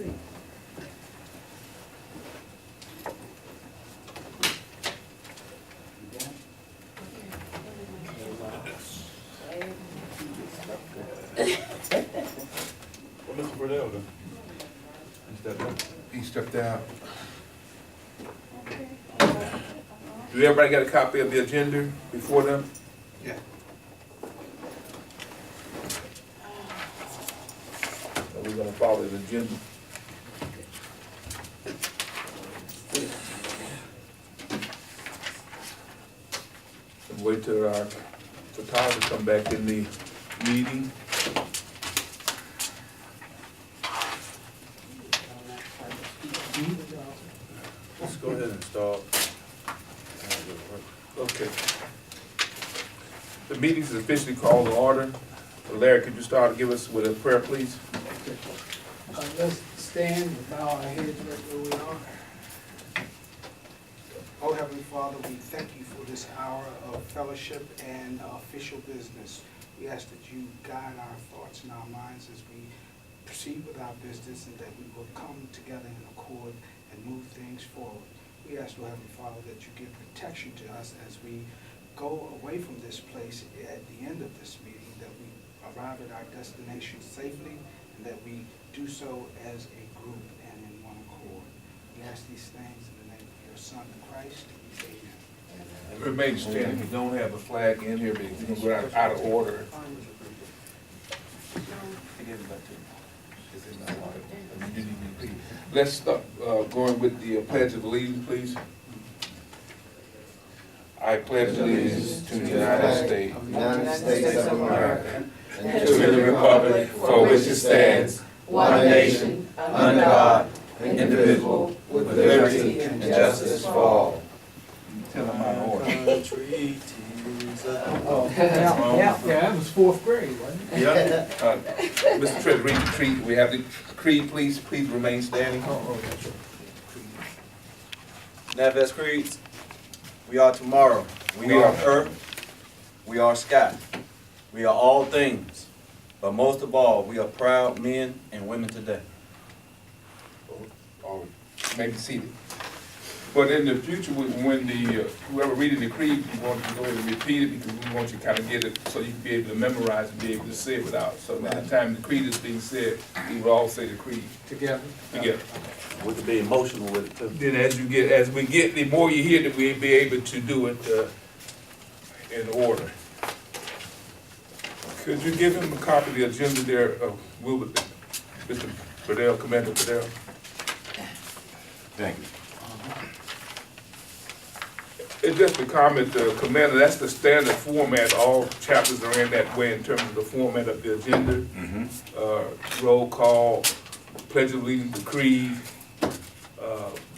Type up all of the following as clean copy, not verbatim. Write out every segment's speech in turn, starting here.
seat. Well, Mr. Burdell, then? He stepped down. Do everybody got a copy of the agenda before them? Yeah. Or we're gonna follow the agenda? And wait till our photographer come back in the meeting. Let's go ahead and start. Okay. The meeting is officially called to order. Larry, could you start to give us with a prayer, please? Let's stand and bow our heads right where we are. Oh, Heavenly Father, we thank you for this hour of fellowship and official business. We ask that you guide our thoughts and our minds as we proceed with our business, and that we will come together in accord and move things forward. We ask, oh Heavenly Father, that you give protection to us as we go away from this place at the end of this meeting, that we arrive at our destination safely, and that we do so as a group and in one accord. We ask these things in the name of your Son, Christ. Amen. Remain standing. We don't have a flag in here, but it's gonna go out of order. Let's start going with the Pledge of Allegiance, please. I pledge allegiance to the United States of America, and to the republic for which it stands, one nation, under God, indivisible, with liberty and justice for all. Tell them my order. Yeah, that was fourth grade, wasn't it? Yeah. Mr. Treasurer, read the creed. We have the creed, please. Please remain standing. NABVETS creeds. We are tomorrow. We are earth. We are sky. We are all things. But most of all, we are proud men and women today. Or maybe seated. But in the future, when the whoever reading the creed, we want you to go ahead and repeat it, because we want you to kind of get it so you can be able to memorize and be able to say it without. So by the time the creed is being said, we will all say the creed Together. together. We could be emotional with it, too. Then as we get, the more you hear, that we'll be able to do it in order. Could you give him a copy of the agenda there, Mr. Burdell, Commander Burdell? Thank you. It's just a comment, Commander, that's the standard format. All chapters are in that way in terms of the format of the agenda. Roll call, pledge of allegiance, the creed,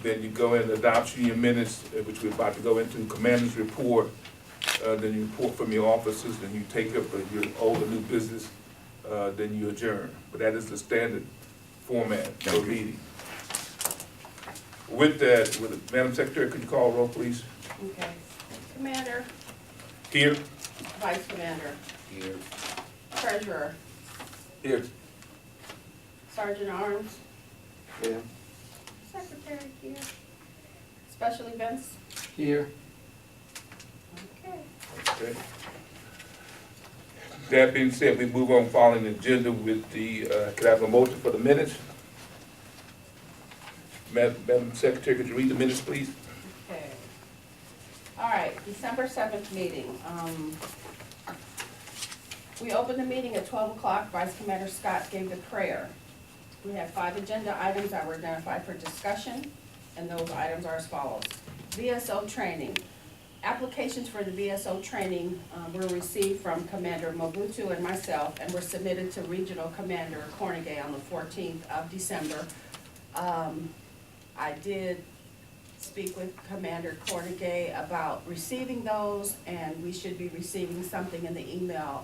then you go in adoption of your minutes, which we're about to go into, commander's report, then you report from your officers, then you take up your old or new business, then you adjourn. But that is the standard format for meeting. With that, Madam Secretary, could you call roll, please? Okay. Commander, Here. Vice Commander, Here. Treasurer, Here. Sergeant Arms, Yeah. Secretary here, Special Events, Here. okay. Okay. That being said, we move on following the agenda with the, could I have a motion for the minutes? Madam Secretary, could you read the minutes, please? Okay. All right, December 7th meeting. We opened the meeting at 12 o'clock. Vice Commander Scott gave the prayer. We have 5 agenda items that were identified for discussion, and those items are as follows. VSO training. Applications for the VSO training were received from Commander Mobutu and myself, and were submitted to Regional Commander Cornegay on the 14th of December. I did speak with Commander Cornegay about receiving those, and we should be receiving something in the email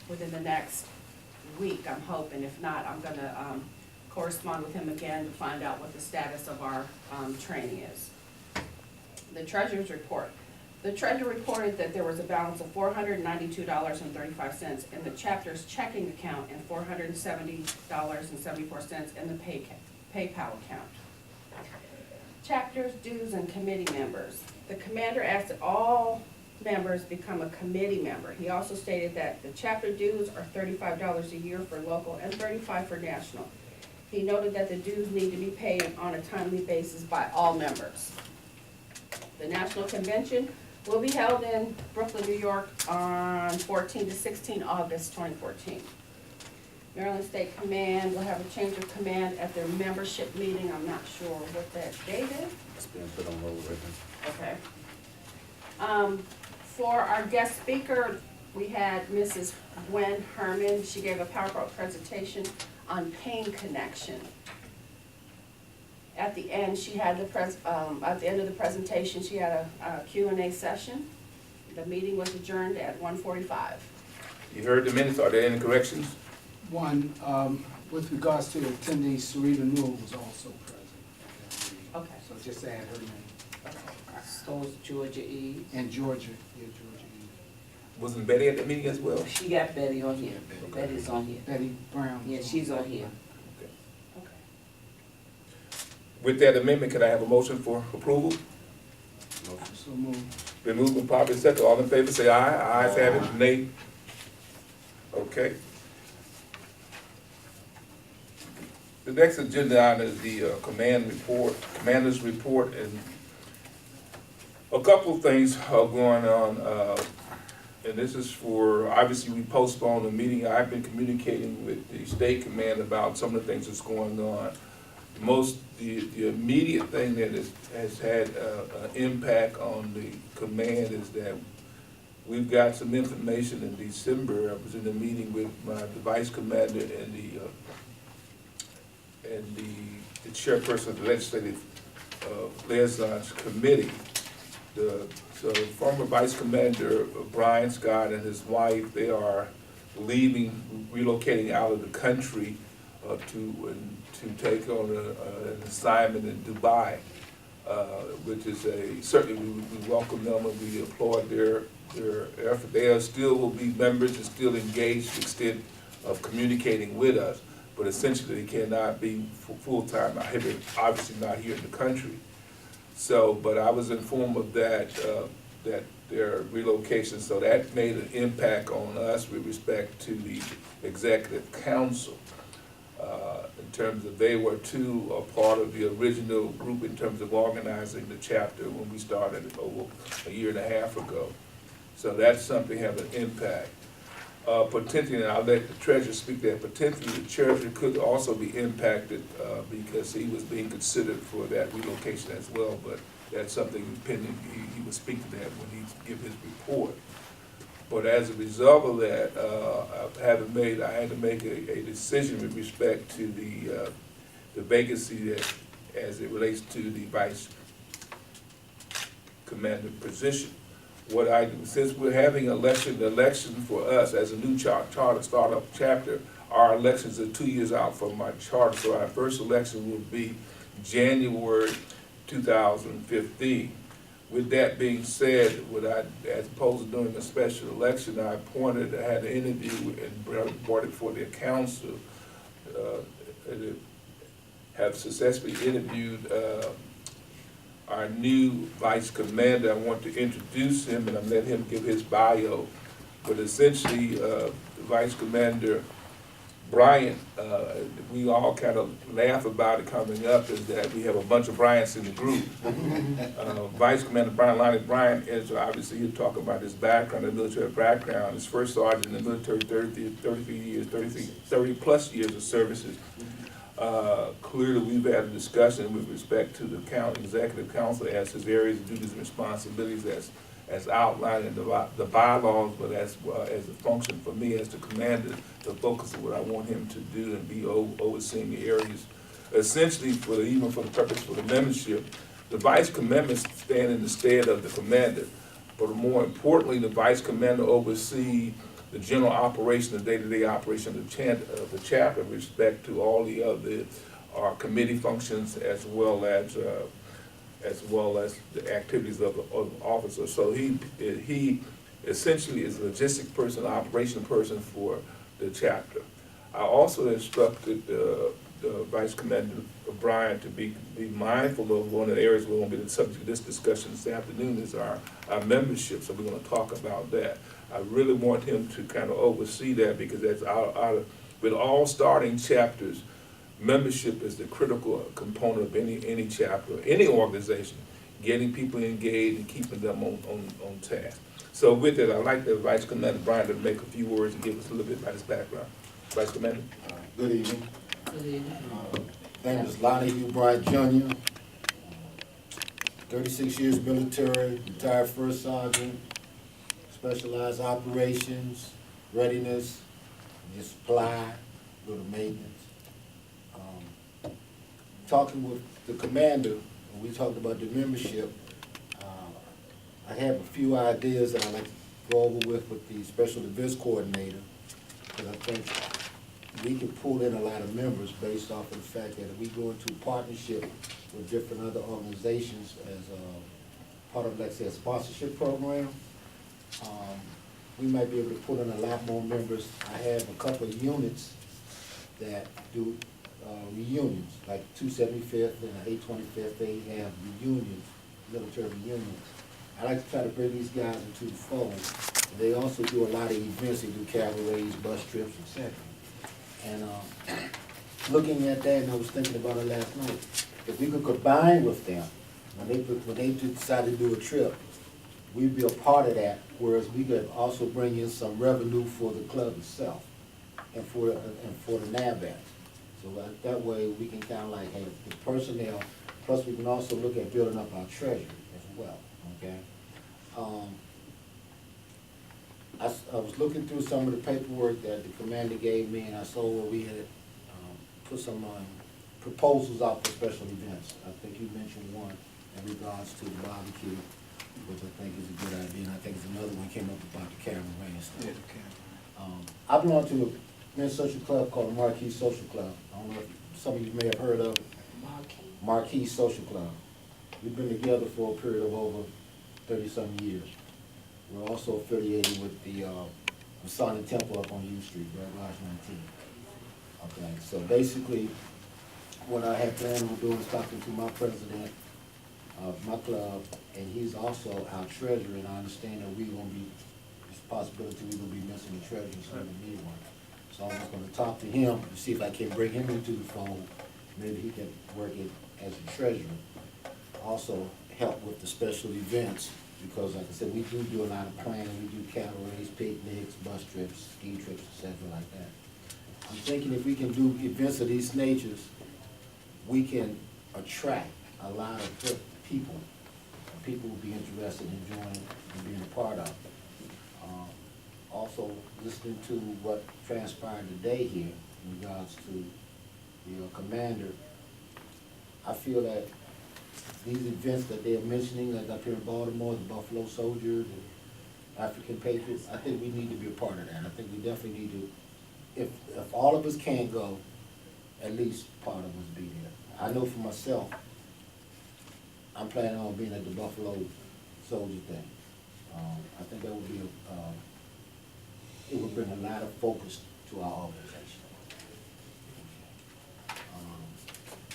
within the next week, I'm hoping. If not, I'm gonna correspond with him again to find out what the status of our training is. The Treasurer's report. The Treasurer reported that there was a balance of $492.35 in the chapter's checking account and $470.74 in the PayPal account. Chapters, dues, and committee members. The commander asked that all members become a committee member. He also stated that the chapter dues are $35 a year for local and $35 for national. He noted that the dues need to be paid on a timely basis by all members. The national convention will be held in Brooklyn, New York on 14 to 16 August 2014. Maryland State Command will have a change of command at their membership meeting. I'm not sure what that date is. It's being put on hold right now. Okay. For our guest speaker, we had Mrs. Gwen Herman. She gave a PowerPoint presentation on pain connection. At the end, she had at the end of the presentation, she had a Q&A session. The meeting was adjourned at 1:45. You heard the minutes, are there any corrections? One, with regards to attendees, Sarita Newell was also present. Okay. So just add her name. So is Georgia E. And Georgia, yeah, Georgia E. Wasn't Betty at the meeting as well? She got Betty on here. Betty's on here. Betty Brown. Yeah, she's on here. Okay. With that amendment, can I have a motion for approval? So moved. Been moved and properly second, all in favor say aye, ayes have it, nay. Okay. The next agenda item is the commander's report, and a couple of things are going on, and this is for, obviously we postponed the meeting. I've been communicating with the state command about some of the things that's going on. The immediate thing that has had an impact on the command is that we've got some information in December. I was in a meeting with the vice commander and the chairperson of the legislative liaisons committee. So former Vice Commander Brian Scott and his wife, they are relocating out of the country to take on an assignment in Dubai, which is certainly we welcome them and we applaud their effort. They still will be members and still engaged to the extent of communicating with us, but essentially they cannot be full-time, obviously not here in the country. So, but I was informed of that their relocation, so that made an impact on us with respect to the executive council. In terms of they were too a part of the original group in terms of organizing the chapter when we started over a year and a half ago. So that's something have an impact. Potentially, and I'll let the treasurer speak there, potentially the treasurer could also be impacted because he was being considered for that relocation as well, but that's something pending, he will speak to that when he give his report. But as a result of that, I had to make a decision with respect to the vacancy that, as it relates to the vice commander position. What I do, since we're having the election for us as a new charter startup chapter, our elections are 2 years out from my charter, so our first election will be January 2015. With that being said, as opposed to doing a special election, I had an interview and brought it for the council, have successfully interviewed our new vice commander. I want to introduce him and I'm letting him give his bio. But essentially, the vice commander, Brian, we all kind of laugh about it coming up, is that we have a bunch of Bryants in the group. Vice Commander Brian is obviously, he'll talk about his background, his military background. His first sergeant in the military, 30 plus years of services. Clearly, we've had a discussion with respect to the executive council as his areas of duties and responsibilities as outlined in the bylaws, but as a function for me as the commander, the focus of what I want him to do and be overseeing the areas. Essentially, even for the purpose for the membership, the vice commanders stand in the stead of the commander, but more importantly, the vice commander oversees the general operation, the day-to-day operation of the chapter with respect to all the other committee functions as well as the activities of the officer. So he essentially is a logistic person, an operation person for the chapter. I also instructed the Vice Commander Brian to be mindful of one of the areas we're gonna be the subject of this discussion this afternoon is our membership, so we're gonna talk about that. I really want him to kind of oversee that because that's with all starting chapters, membership is the critical component of any chapter, any organization, getting people engaged and keeping them on task. So with that, I'd like the Vice Commander Brian to make a few words and give us a little bit about his background. Vice Commander? Good evening. Good evening. Name is Lonnie Hugh Bryant Jr. 36 years military, retired first sergeant, specialized operations, readiness, just supply, little maintenance. Talking with the commander, and we talked about the membership, I have a few ideas that I'd like to go over with the special events coordinator, because I think we can pull in a lot of members based off of the fact that if we go into partnership with different other organizations as part of, like, say, a sponsorship program, we might be able to pull in a lot more members. I have a couple of units that do reunions, like 275th and 825th, they have reunions, military reunions. I like to try to bring these guys into the fold. They also do a lot of events, they do cabarets, bus trips, etc. And looking at that, and I was thinking about it last night, if we could combine with them, when they decide to do a trip, we'd be a part of that, whereas we could also bring in some revenue for the club itself and for the NABVETS. So that way we can kind of like have the personnel, plus we can also look at building up our treasury as well, okay? I was looking through some of the paperwork that the commander gave me, and I saw where we had put some proposals out for special events. I think you mentioned one in regards to the barbecue, which I think is a good idea, and I think there's another one came up about the cabaret and stuff. I belong to a men's social club called the Marquee Social Club. I don't know if some of you may have heard of it. Marquee Social Club. We've been together for a period of over 30-some years. We're also affiliated with the Masonic Temple up on U Street, Red Lodge 19. Okay, so basically, what I have planned on doing is talking to my president of my club, and he's also our treasurer, and I understand that we're gonna be, there's a possibility we're gonna be missing a treasurer, so we need one. So I'm just gonna talk to him and see if I can bring him into the fold. Maybe he can work it as a treasurer. Also help with the special events, because like I said, we do a lot of planning. We do cabarets, picnics, bus trips, ski trips, etc. like that. I'm thinking if we can do events of these natures, we can attract a lot of people. People will be interested in joining and being a part of it. Also, listening to what transpired today here in regards to the commander, I feel that these events that they're mentioning, like up here in Baltimore, the Buffalo Soldiers, the African Patriots, I think we need to be a part of that. I think we definitely need to, if all of us can't go, at least part of us be there. I know for myself, I'm planning on being at the Buffalo Soldier thing. I think that would be it would bring a lot of focus to our organization.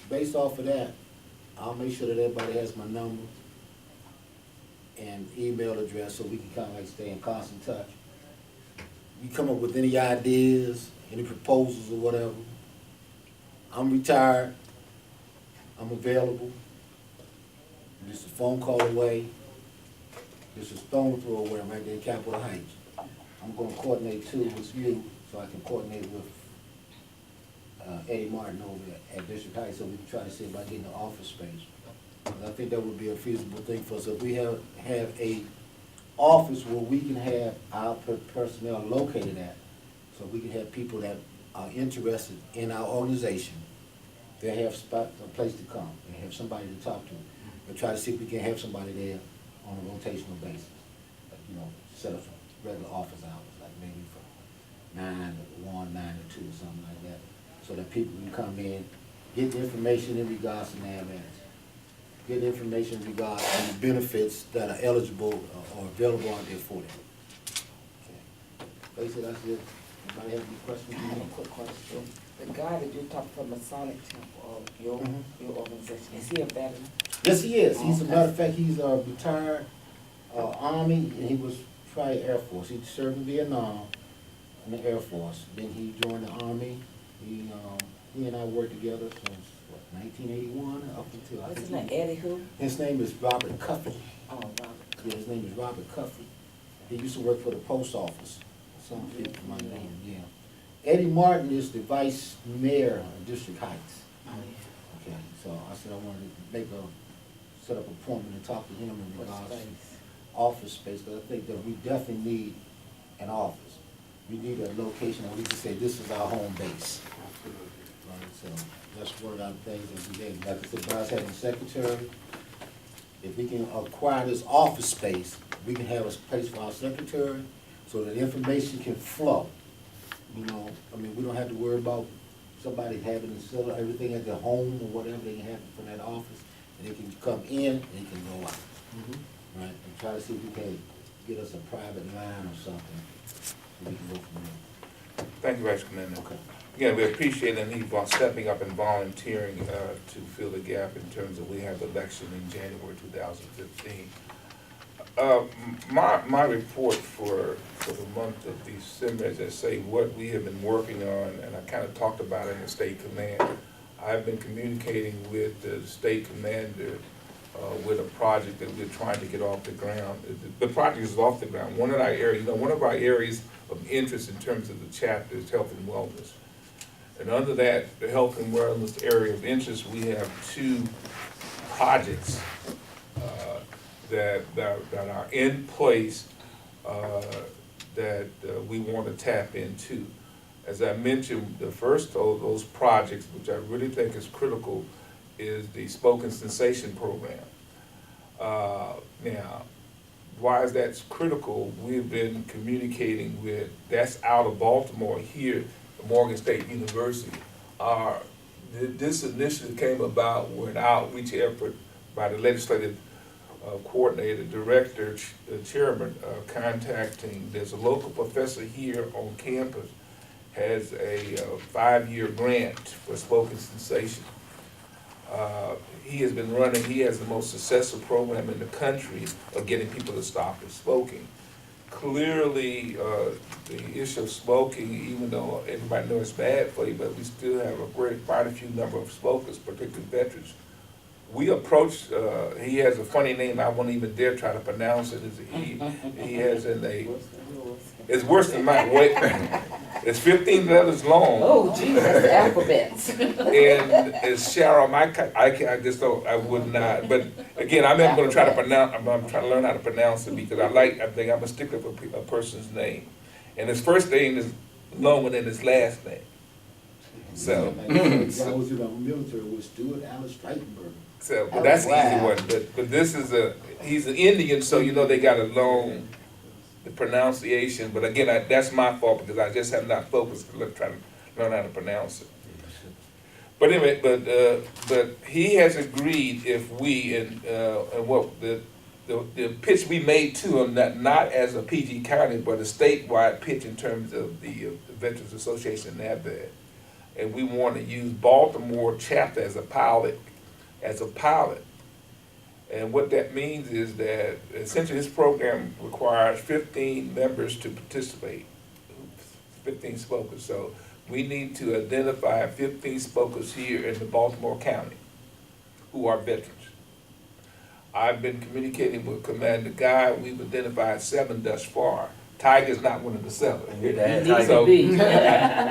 Based off of that, I'll make sure that everybody has my number and email address so we can kind of like stay in constant touch. You come up with any ideas, any proposals or whatever, I'm retired, I'm available. Just a phone call away, just a stone throw away. I'm right there in Capitol Heights. I'm gonna coordinate too with you, so I can coordinate with Eddie Martin over at District Heights, so we can try to see about getting an office space. I think that would be a feasible thing for us. If we have a office where we can have our personnel located at, so we can have people that are interested in our organization, they have a place to come, they have somebody to talk to. We'll try to see if we can have somebody there on a rotational basis. Like, you know, set up some regular office hours, like maybe from 9 to 1, 9 to 2, or something like that, so that people can come in, get the information in regards to NABVETS, get the information in regards to the benefits that are eligible or available out there for them. Okay. Basically, that's it. Anybody have any questions? I have a quick question. The guy that you talked from Masonic Temple, your organization, is he a veteran? Yes, he is. He's, a Okay. matter of fact, he's retired Army, and he was probably Air Force. He served in Vietnam in the Air Force. Then he joined the Army. He and I worked together since, what, 1981 up until, I What's his think name, Eddie who? his name is Robert Cuffey. Oh, Robert. Yeah, his name is Robert Cuffey. He used to work for the post office. Some people might know him, yeah. Eddie Martin is the vice mayor of District Heights. Oh, yeah. Okay, so I said I wanted to set up an appointment and talk to him in What regards to space? office space, because I think that we definitely need an office. We need a location where we can say, this is our home base. Right, so that's one of the things that we did. Like I said, Bryce having a secretary, if we can acquire this office space, we can have a place for our secretary, so that information can flow. You know, I mean, we don't have to worry about somebody having to sell everything at their home or whatever. They can have it from that office, and they can come in, and they can go out. Right, and try to see if we can get us a private line or something, so we can go from there. Thank you, Vice Commander. Okay. Again, we appreciate him, he's stepping up and volunteering to fill the gap in terms of we have the election in January 2015. My report for the month of December, as I say, what we have been working on, and I kind of talked about it in the state command. I've been communicating with the state commander with a project that we're trying to get off the ground. The project is off the ground. One of our areas of interest in terms of the chapter is health and wellness. And under that, the health and wellness area of interest, we have two projects that are in place that we want to tap into. As I mentioned, the first of those projects, which I really think is critical, is the Spoken Sensation program. Now, why is that critical? We've been communicating with, that's out of Baltimore here, Morgan State University. This initiative came about with an outreach effort by the legislative coordinator, director, chairman, contacting, there's a local professor here on campus, has a 5-year grant for Spoken Sensation. He has been running, he has the most successful program in the country of getting people to stop smoking. Clearly, the issue of smoking, even though everybody knows it's bad for you, but we still have quite a few number of smokers, particularly veterans. We approached, he has a funny name, I won't even dare try to pronounce it. He has it's worse than mine. Wait, it's 15 letters long. Oh, geez, that's the alphabets. And it's Cheryl, I just don't, I would not, but again, I'm never gonna try to pronounce, I'm trying to learn how to pronounce it because I think I'm a stickler for a person's name. And his first name is longer than his last name. So. I was in the military with Stuart Allen Streitenberg. So, but that's the easy one, but this is he's an Indian, so you know they got a long, the pronunciation, but again, that's my fault because I just have not focused to try to learn how to pronounce it. But anyway, but he has agreed if we, and what the pitch we made to him, not as a PG County, but a statewide pitch in terms of the Veterans Association NABVET. And we want to use Baltimore chapter as a pilot. And what that means is that essentially this program requires 15 members to participate, 15 smokers. So we need to identify 15 smokers here in the Baltimore County who are veterans. I've been communicating with Commander Guy. We've identified 7 thus far. Tiger's not one of the 7. So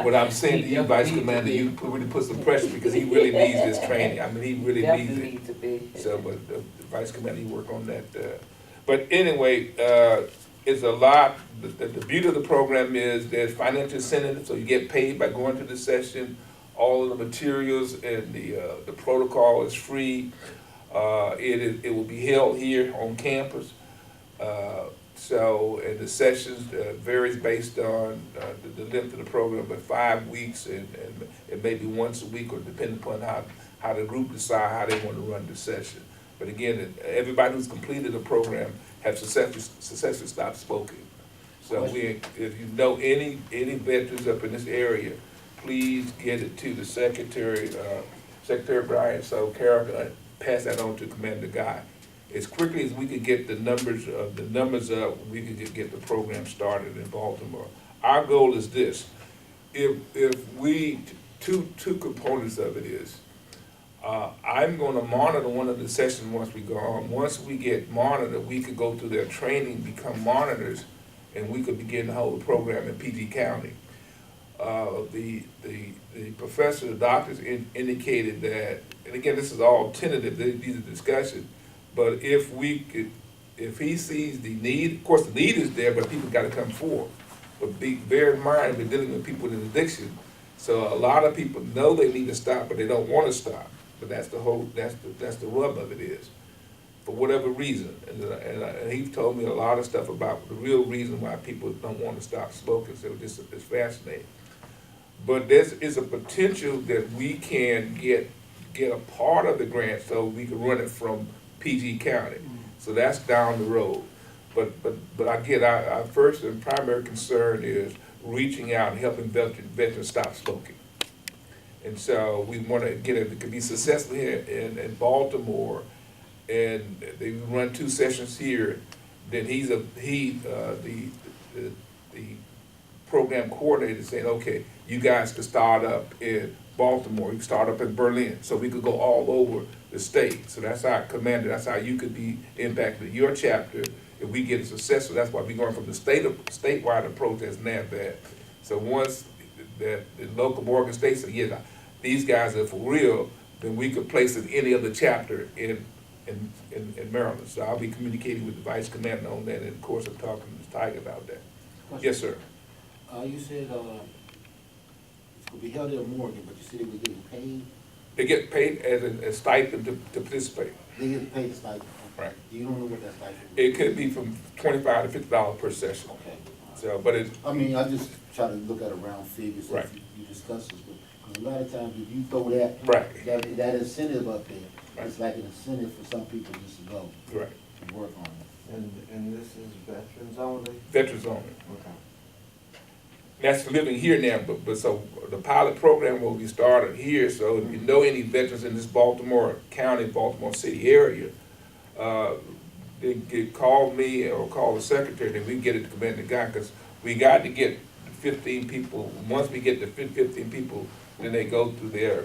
what I'm saying to you, Vice Commander, you really put some pressure because he really needs this training. I mean, he really needs it. So, but Vice Commander, you work on that. But anyway, it's a lot. The beauty of the program is there's financial incentives, so you get paid by going to the session. All of the materials and the protocol is free. It will be held here on campus. So, and the sessions varies based on the length of the program, but 5 weeks and maybe once a week, or depending upon how the group decide how they want to run the session. But again, everybody who's completed the program have successfully stopped smoking. So if you know any veterans up in this area, please get it to the secretary, Secretary Brian, so Carol can pass that on to Commander Guy. As quickly as we could get the numbers up, we could get the program started in Baltimore. Our goal is this: if we two components of it is, I'm going to monitor one of the sessions once we go on. Once we get monitored, we could go through their training, become monitors, and we could begin the whole program in PG County. The professor, the doctors indicated that, and again, this is all tentative, these are discussions, but if he sees the need, of course, the need is there, but people gotta come forward. But bear in mind, we're dealing with people with addiction, so a lot of people know they need to stop, but they don't wanna stop. But that's the rub of it is, for whatever reason. And he told me a lot of stuff about the real reason why people don't wanna stop smoking, so this is fascinating. But there is a potential that we can get a part of the grant so we can run it from PG County. So that's down the road. But again, our first and primary concern is reaching out and helping veterans stop smoking. And so we want to get it to be successful here in Baltimore, and they run 2 sessions here. Then the program coordinator saying, okay, you guys can start up in Baltimore, you can start up in Berlin, so we could go all over the state. So that's how, Commander, that's how you could be impacted, your chapter, if we get it successful. That's why we're going from the statewide approach as NABVET. So once the local Morgan State says, yeah, these guys are for real, then we could place it in any other chapter in Maryland. So I'll be communicating with the Vice Commander on that, and of course I'm talking to Ms. Tiger about that. Yes, sir. You said, it's gonna be held in Morgan, but you said they were getting paid? They get paid as a stipend to participate. They get paid a stipend? Right. You don't know what that stipend is? It could be from $25 to $50 per session. Okay. So, but it's, I mean, I just try to look at a round figure, so Right. you discuss this, because a lot of times if you throw that, Right. that incentive up there, Right. it's like an incentive for some people just to go right, and work on it. And this is veterans only? veterans only. Okay. That's living here now, but so the pilot program will be started here, so if you know any veterans in this Baltimore County, Baltimore City area, they call me or call the secretary, then we can get it to Commander Guy, because we got to get 15 people. Once we get the 15 people, then they go through their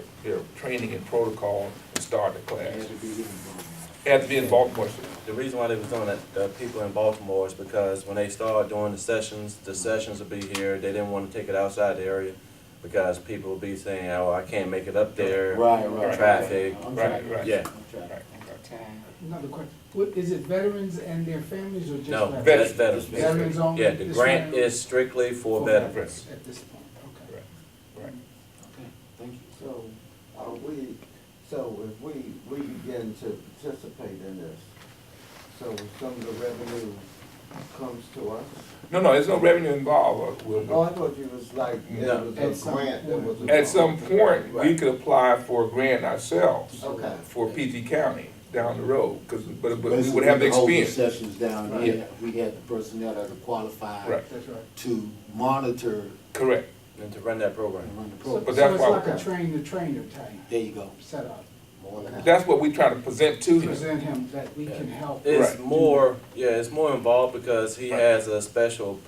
training and protocol and start the class. Have to be in Baltimore City. The reason why they was doing that, the people in Baltimore, is because when they start doing the sessions will be here. They didn't want to take it outside the area because people will be saying, oh, I can't make it up there. Right. Traffic. Right. Yeah. Right. Another question, is it veterans and their families or just No, veterans? that's veterans. Veterans only? Yeah, the This grant one- is strictly for veterans. At this point, okay. Right. Okay, thank you. So, if we begin to participate in this, so some of the revenue comes to us? No, there's no revenue involved. Oh, I thought you was like, No. there At was a some grant that was. At some point, we Right. could apply for a grant ourselves Okay. for PG County down the road, but we Basically, would have the we hold experience. sessions down here, we had the personnel that are qualified Right. That's right. to monitor Correct. And to run that program. and run the So program. But so that's it's why- like a train-the-trainer type There you go. setup. More than that. That's what we try to present to him. Present him that we can help. It's Right. more, it's more involved because he Right. has this special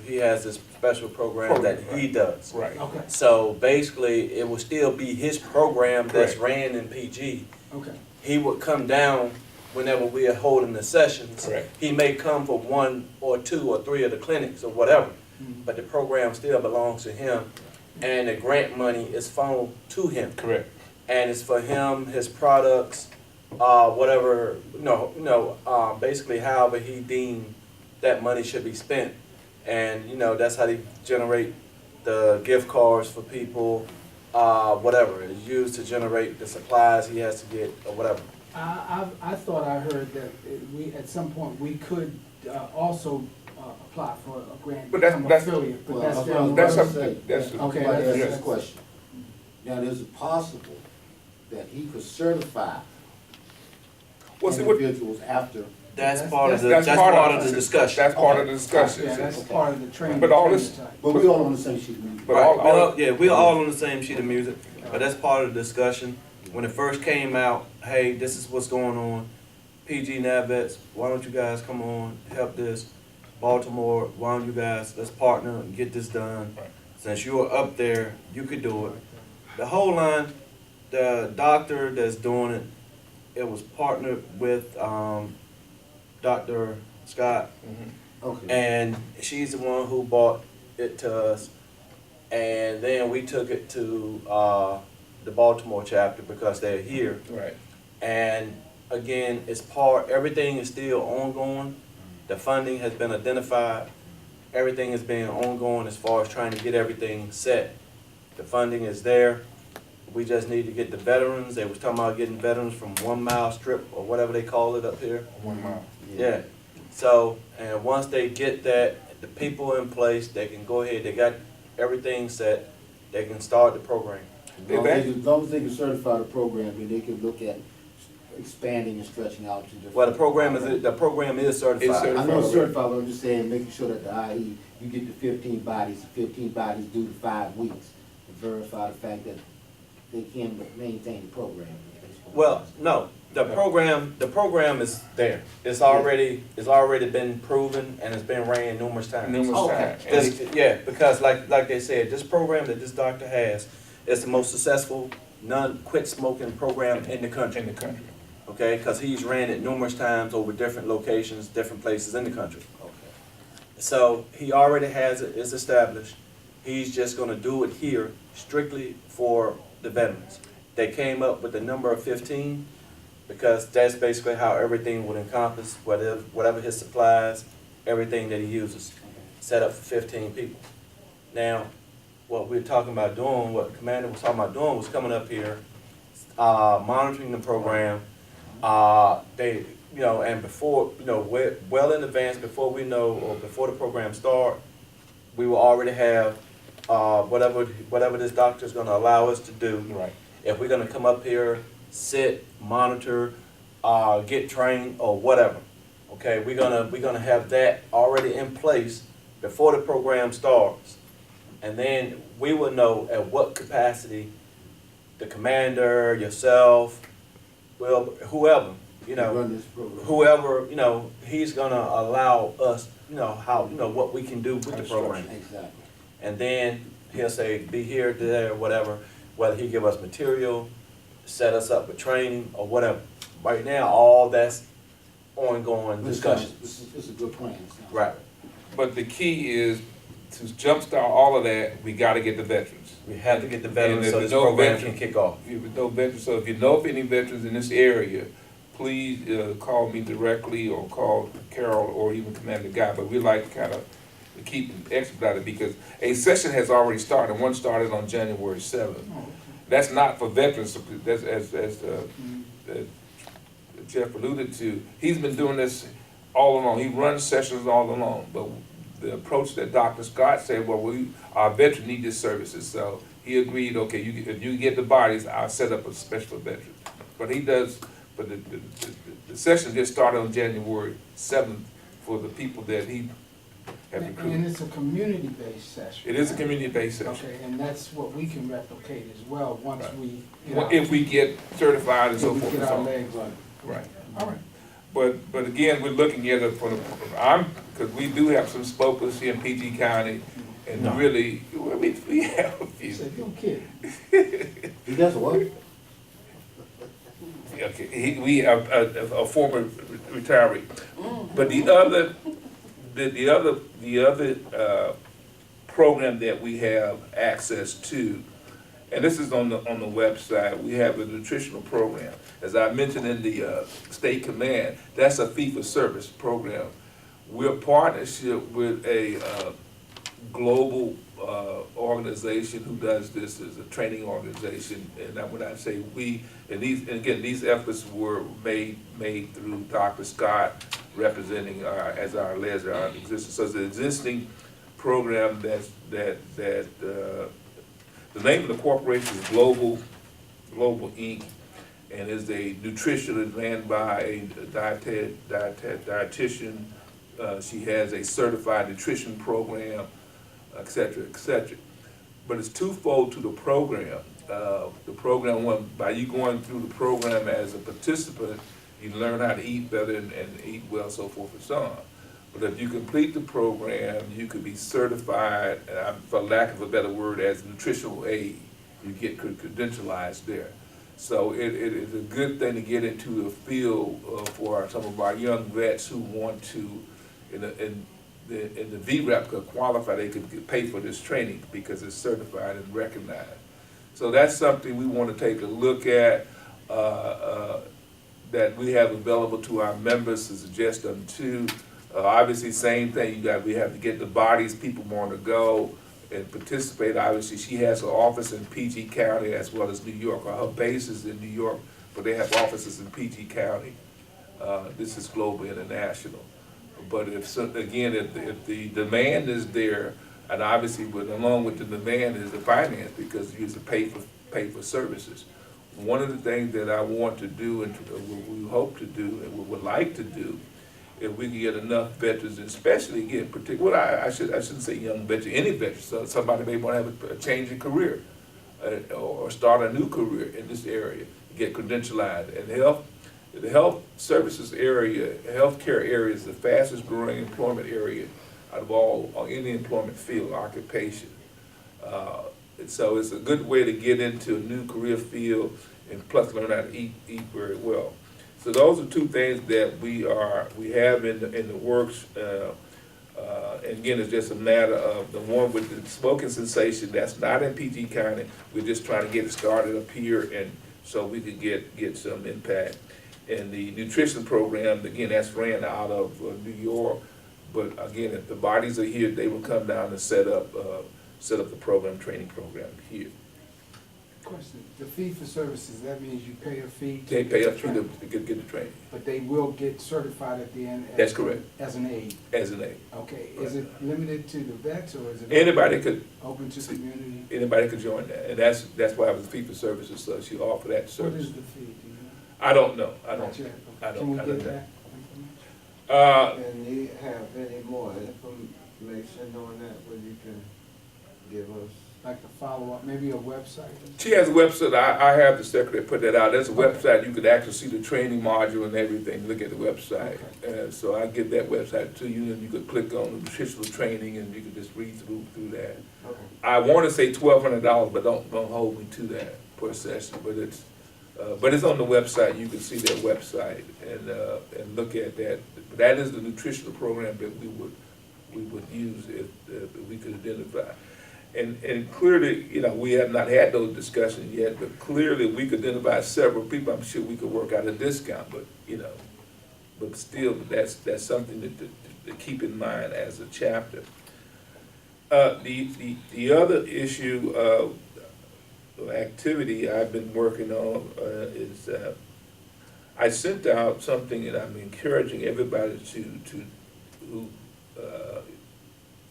program that he does. Right. Okay, So basically, it will still be his program that's Correct. ran in PG. okay. He would come down whenever we are holding the sessions. Correct. He may come for 1 or 2 or 3 of the clinics or whatever, Mhm. but the program still belongs to him, and the grant money is funneled to him. Correct. And it's for him, his products, whatever, basically however he deemed that money should be spent. And, that's how they generate the gift cards for people, whatever. It's used to generate the supplies he has to get or whatever. I thought I heard that at some point, we could also apply for a grant, But that's- become that's- affiliate, but Well, that's that's down what I the was That's road. gonna something, say. that's. Okay, Somebody asked yes. this question. Now, is it possible that he could certify Well, see, what, individuals after That's That's- part of the, That's that's part of the discussion. That's part of the discussion. Yeah, that's part of the training. But all this- training type. But we all on the same sheet of music. But Right, all- yeah, we're all on the same sheet of music, but that's part of the discussion. When it first came out, hey, this is what's going on. PG NABVETS, why don't you guys come on, help this? Baltimore, why don't you guys, let's partner and get this done. Right. Since you were up there, you could do it. The whole line, the doctor that's doing it, it was partnered with, Dr. Scott, Okay. and she's the one who bought it to us. And then we took it to the Baltimore chapter because they're here. Right. And again, everything is still ongoing. The funding has been identified. Everything has been ongoing as far as trying to get everything set. The funding is there. We just need to get the veterans. They was talking about getting veterans from 1 mile strip or whatever they call it up here. 1 mile. Yeah. So, and once they get that, the people in place, they can go ahead, they got everything set, they can start the program. As long as they can certify the program, then they can look at expanding and stretching out to different. Well, the program is certified. It's certified. I know it's certified, but I'm just saying, making sure that the IE, you get the 15 bodies due to 5 weeks, to verify the fact that they can maintain the program. Well, no, the program is there. It's already been proven and it's been ran numerous times. Numerous Okay. times. And This, yeah, because like they said, this program that this doctor has is the most successful non-quit smoking program in the country. in the country. Okay, because he's ran it numerous times over different locations, different places in the country. So he already has it, it's established. He's just gonna do it here strictly for the veterans. They came up with the number of 15 because that's basically how everything would encompass, whatever his supplies, everything that he uses, set up for 15 people. Now, what we're talking about doing, what Commander was talking about doing was coming up here, monitoring the program. They, and before, well in advance, before we know, or before the program start, we will already have, whatever this doctor's gonna allow us to do. Right. If we're gonna come up here, sit, monitor, get trained, or whatever, okay, we're gonna have that already in place before the program starts. And then we will know at what capacity the commander, yourself, well, whoever, Run this program. whoever, he's gonna allow us, what we can do with the program. Exactly. And then he'll say, be here, there, whatever, whether he give us material, set us up with training, or whatever. Right now, all that's ongoing discussion. It's a good plan. It sounds Right. But the key is to jumpstart all of that, we gotta get the veterans. We have to get the And veterans if so there's this no program veteran- can kick off. If there's no veterans, so if you know of any veterans in this area, please call me directly or call Carol or even Commander Guy. But we like kind of to keep it expedited because a session has already started. One started on January 7th. That's not for veterans. That's as Jeff alluded to. He's been doing this all along. He runs sessions all along. But the approach that Dr. Scott said, well, our veterans need these services. So he agreed, okay, if you get the bodies, I'll set up a special veteran. But he does, but the session just started on January 7th for the people that he have And recruited. it's a community-based session. It is a community-based session. Okay, and that's what we can replicate as well, once Right. we If we get certified and so we forth get and so our on. legs on. Right, all right. But again, we're looking at it because we do have some spokers here in PG County, and No. really, we have a He few. said, you kidding? He does what? Okay, we have a former retiree. But the other program that we have access to, and this is on the website, we have a nutritional program. As I mentioned in the state command, that's a fee-for-service program. We're partnership with a global organization who does this as a training organization. And when I say we, and these efforts were made through Dr. Scott, representing as our ledger, our existence. So it's an existing program that the name of the corporation is Global Inc. and is a nutritionist ran by a dietitian. She has a certified nutrition program, et cetera, et cetera. But it's twofold to the program. The program, one, by you going through the program as a participant, you learn how to eat better and eat well, so forth and so on. But if you complete the program, you could be certified, for lack of a better word, as a nutritional aid. You get credentialized there. So it is a good thing to get into the field for some of our young vets who want to, in the VRAP could qualify, they could pay for this training because it's certified and recognized. So that's something we want to take a look at, that we have available to our members to suggest them to. Obviously, same thing, we have to get the bodies, people want to go and participate. Obviously, she has an office in PG County as well as New York, or her base is in New York, but they have offices in PG County. This is global international. But if the demand is there, and obviously along with the demand is the finance, because you have to pay for services. One of the things that I want to do, and we hope to do, and we would like to do, if we can get enough veterans, especially again, particularly, I shouldn't say young veterans, any veterans, so somebody may want to have a change in career, or start a new career in this area, get credentialized. And the health services area, healthcare area is the fastest growing employment area out of any employment field, occupation. And so it's a good way to get into a new career field and plus learn how to eat very well. So those are two things that we have in the works. And again, it's just a matter of the one with the smoking cessation that's not in PG County. We're just trying to get it started up here, and so we could get some impact. And the nutrition program, again, that's ran out of New York. But again, if the bodies are here, they will come down and set up the training program here. Question, the fee for services, that means you pay a fee? They pay a fee to get the training. But they will get certified at the end? That's correct. As an aide? As an aide. Okay, is it limited to the vets, or is it? Anybody could. Open to community? Anybody could join that, and that's why it was a fee for services, so she offered that service. What is the fee, do you know? I don't know, Not yet. I Can we don't get know. that information? And you have any more information on that, where you can give us? Like a follow-up, maybe a website? She has a website, I have the secretary put that out, there's a website, you could actually see the training module and everything, look at the website. And so I get that website to you, and you could click on the nutritional training, and you could just read through that. Okay. I wanna say $1,200, but don't hold me to that per session, but it's on the website, you can see their website and look at that. But that is the nutritional program that we would use if we could identify. And clearly, we have not had those discussions yet, but clearly we could identify several people, I'm sure we could work out a discount, but still, that's something to keep in mind as a chapter. The other issue of activity I've been working on is I sent out something, and I'm encouraging everybody who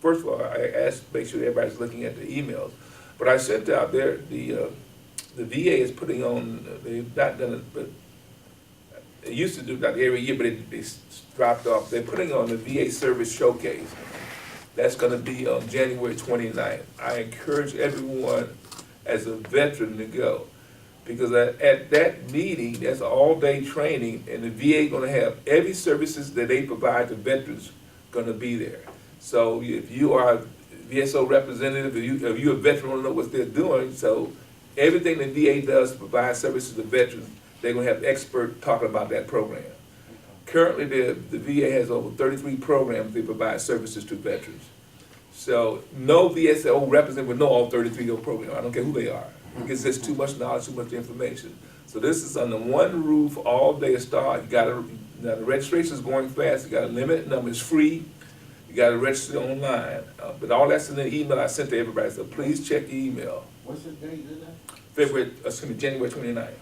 first of all, I asked to make sure everybody's looking at the emails, but I sent out there, the VA is putting on, they've not done it, but they used to do that every year, but they dropped off. They're putting on the VA Service Showcase. That's gonna be on January 29th. I encourage everyone as a veteran to go, because at that meeting, that's all-day training, and the VA gonna have every services that they provide to veterans gonna be there. So if you are a VSO representative, if you're a veteran, want to know what they're doing, so everything the VA does to provide services to veterans, they're going to have experts talking about that program. Currently, the VA has over 33 programs they provide services to veterans. So no VSO representative would know all 33 of those programs. I don't care who they are. Because there's too much knowledge, too much information. So this is under one roof, all day start. Now the registration is going fast. You got a limited number, it's free. You got to register online, but all that's in the email I sent to everybody, so please check your email. What's the date of that? January 29th. Okay,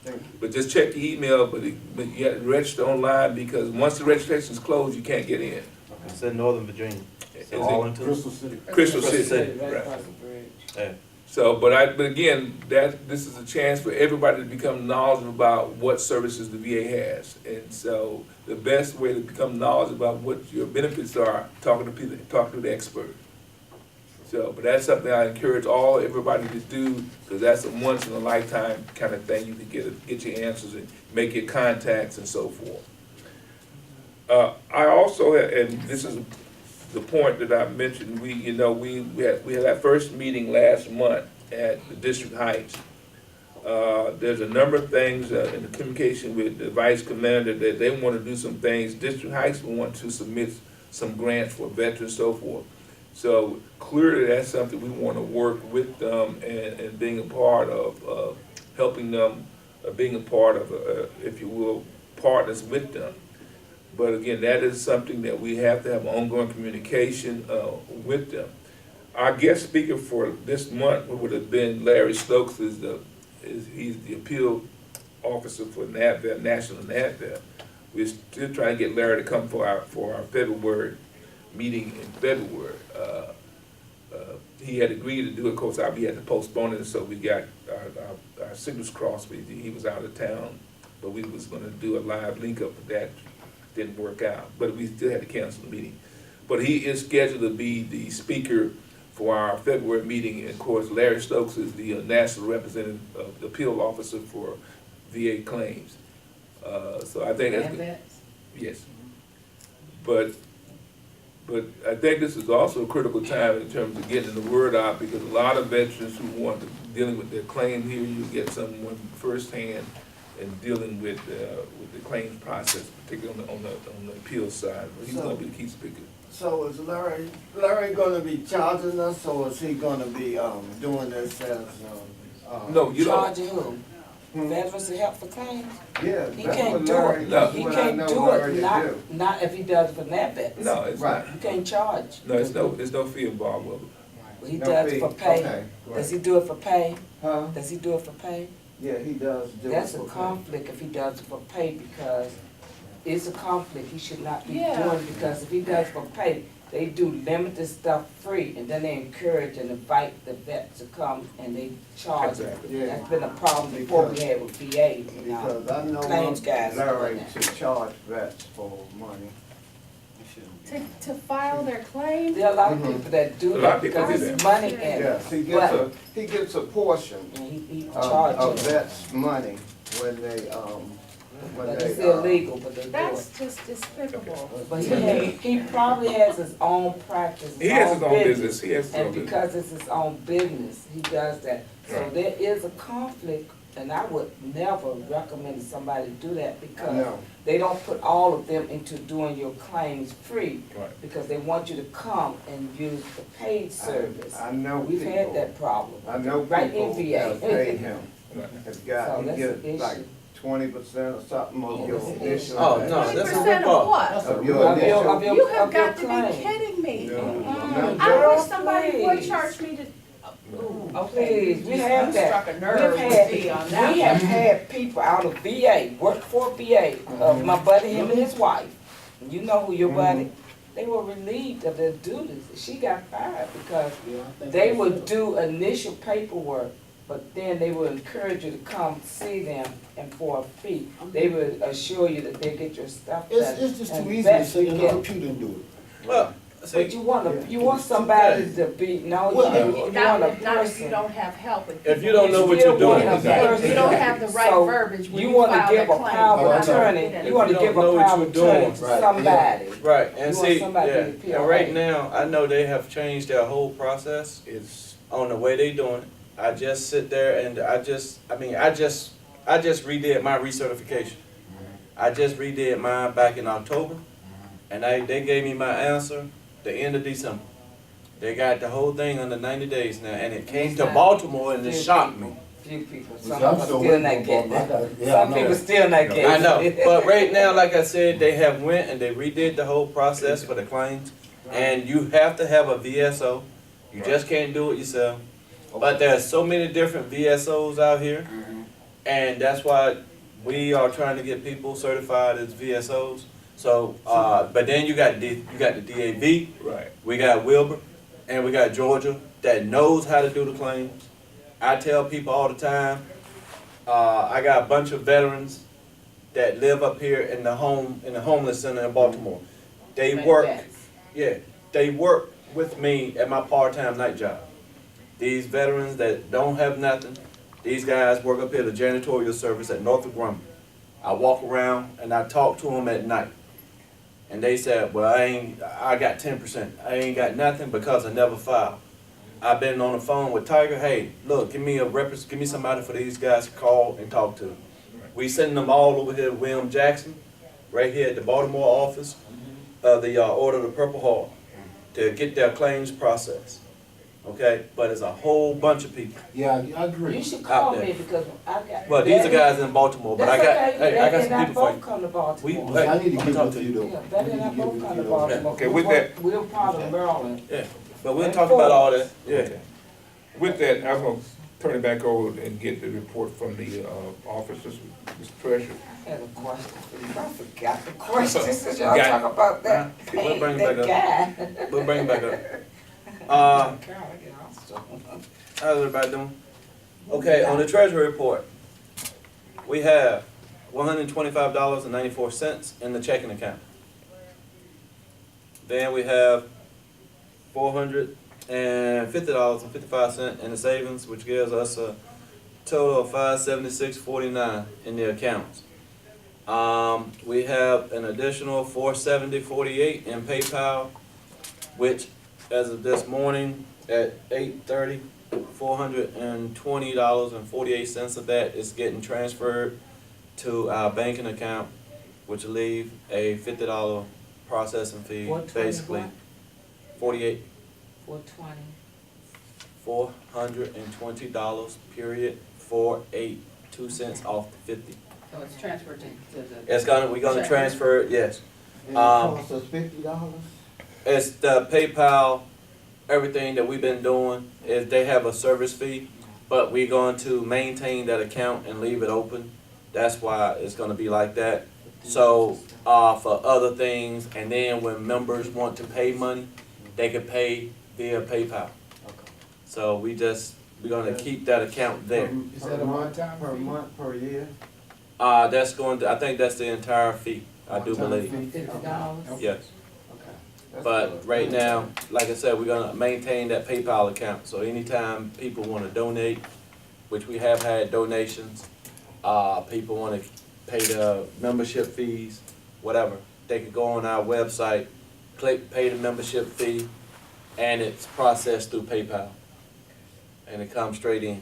thank you. But just check your email, but you have to register online, because once the registration is closed, you can't get in. It's in Northern Virginia. Is So it Arlington. Crystal City. Crystal Crystal City. City. Right Right. across the bridge. Yeah. So, but again, this is a chance for everybody to become knowledgeable about what services the VA has. And so the best way to become knowledgeable about what your benefits are, talking to people, talking to the expert. So, but that's something I encourage everybody to do, because that's a once in a lifetime kind of thing. You can get your answers and make your contacts and so forth. I also, and this is the point that I mentioned, we had our first meeting last month at the District Heights. There's a number of things in the communication with the Vice Commander that they want to do some things. District Heights want to submit some grants for veterans and so forth. So clearly that's something we want to work with them and being a part of, helping them, being a part of, if you will, partners with them. But again, that is something that we have to have ongoing communication with them. Our guest speaker for this month would have been Larry Stokes. He's the appeal officer for NABVET, National NABVET. We're still trying to get Larry to come for our February meeting in February. He had agreed to do it. Of course, we had to postpone it, so we got our signals crossed. He was out of town, but we was going to do a live link up, but that didn't work out. But we still had to cancel the meeting. But he is scheduled to be the speaker for our February meeting. And of course, Larry Stokes is the national representative of the appeal officer for VA claims. So I think that's good. Yes. But I think this is also a critical time in terms of getting the word out, because a lot of veterans who want to dealing with their claim here, you get someone firsthand and dealing with the claims process, particularly on the appeal side. He's going to be the key speaker. So is Larry gonna be charging us, or is he gonna be, doing this as, No, you don't. Charging who? Veterans to help for claims? Yeah, He that's can't what do Larry, it. No. He what I can't know do Larry it, to do. not if he does it for NABVETS. No, it's Right. You can't charge. No, there's no fee involved with it. But he No does fee. it for pay. Okay, Does right. he do it for pay? Huh? Does he do it for pay? Yeah, he does do it. That's a for- conflict if he does it for pay, because it's a conflict. He should not be Yeah. doing it, because if he does it for pay, they do limited stuff free, and then they encourage and invite the vets to come and they charge them. Exactly. Yeah. That's been a problem before we had with VA. Because I know Claims guys are Larry doing that. to charge vets for money. To file their claim? There are a lot of people that do A lot that of people because do it's that. money in it. Yes, But- he gets a portion And he of charges. vets' money when they, But it's illegal, but they do it. That's just despicable. But he probably has his own practice, He has his own business. He has his own And business. because it's his own business, he does that. So Right. there is a conflict, and I would never recommend somebody do that, because No. they don't put all of them into doing your claims free, Right. because they want you to come and use the paid service. I know We've people. had that problem. I know Right in people VA. that pay him. Right. Has So got, he that's gets an like issue. 20% or something of your That's an initial. Oh, no, that's a 20% rip-off. of what? Of your Of your- initial. of your- You have of your got to be claim. kidding me. No, I'm Mm. not I Girl, wish somebody would please. charge me to, ooh, okay. Please, we have that. Struck a nerve We've with me on that. We have had people out of VA, work for VA, my buddy, him and his wife. You know who your buddy? They were relieved of their duties. She got fired because they would do initial paperwork, but then they would encourage you to come see them, and for a fee, they would assure you that they get your stuff done. It's just And too easy to vets sit in would a get- computer and do it. Well, But see, you want somebody to be, no, you Well, want a Not if you person. don't have help with. if you don't know what still you're doing, want a If you don't have the right So, verbiage when You you wanna file give that a claim. power of Right. attorney, If you wanna you give don't a know what power you're of attorney doing, to right, somebody. right, and You want see, somebody yeah, to be and right PRA. now, I know they have changed their whole process It's, on the way they doing it. I just sit there and I just redid my recertification. I just redid mine back in October, and they gave me my answer the end of December. They got the whole thing under 90 days now, and it came to Baltimore and it shocked me. Few people, Which some I'm people still still waiting not on, getting Bob. I it. gotta- yeah, I Some know people that. still not getting it. I know, but right now, like I said, they have went and they redid the whole process for the claims, and you have to have a VSO. You just can't do it yourself. But there's so many different VSOs out here, and that's why we are trying to get people certified as VSOs. So, but then you got the DAV, right. we got Wilbur, and we got Georgia that knows how to do the claims. I tell people all the time, I got a bunch of veterans that live up here in the homeless center in Baltimore. They work, yeah, they work with me at my part-time night job. These veterans that don't have nothing, these guys work up here at the janitorial service at Northrop Grumman. I walk around and I talk to them at night. And they said, well, I got 10%. I ain't got nothing because I never filed. I've been on the phone with Tiger. Hey, look, give me somebody for these guys to call and talk to. We sending them all over here to William Jackson, right here at the Baltimore office of the Order of the Purple Heart, to get their claims processed. Okay, but it's a whole bunch of people. Yeah, I agree. You should call Out there. me because I got. Well, these are guys in Baltimore, but I got, hey, I got some people for you. Come to Baltimore. Hey, I need to I'm get talking with to you you. though. Yeah, Betty and I both come to though. Baltimore. Okay, with that- We're part of Maryland. Yeah, but we'll talk about all that, yeah. With that, I'm gonna turn it back over and get the report from the officers, Mr. Treasurer. I had a question for you. I forgot the question since y'all Got it. talk about that. We'll bring it that back guy. We'll bring it back up. God, I get hostile. How's everybody doing? Okay, on the treasury report, we have $125.94 in the checking account. Then we have $450.55 in the savings, which gives us a total of $576.49 in the accounts. We have an additional $470.48 in PayPal, which as of this morning at 8:30, $420.48 of that is getting transferred to our banking account, which will leave a $50 processing fee, 420 basically. what? 48, 420. $420, period, 482 cents off the 50. So it's transferred to the. We're gonna transfer it, yes. And it costs us $50? It's the PayPal, everything that we've been doing, is they have a service fee, but we're going to maintain that account and leave it open. That's why it's gonna be like that. So, for other things, and then when members want to pay money, they can pay via PayPal. So we're gonna keep that account there. Is that a one-time per month, per year? That's going to, I think that's the entire fee, I do One-time believe, fee? $50. yes. Okay. That's But good. right now, like I said, we're gonna maintain that PayPal account, so anytime people wanna donate, which we have had donations, people wanna pay the membership fees, whatever, they can go on our website, click pay the membership fee, and it's processed through PayPal. And it comes straight in.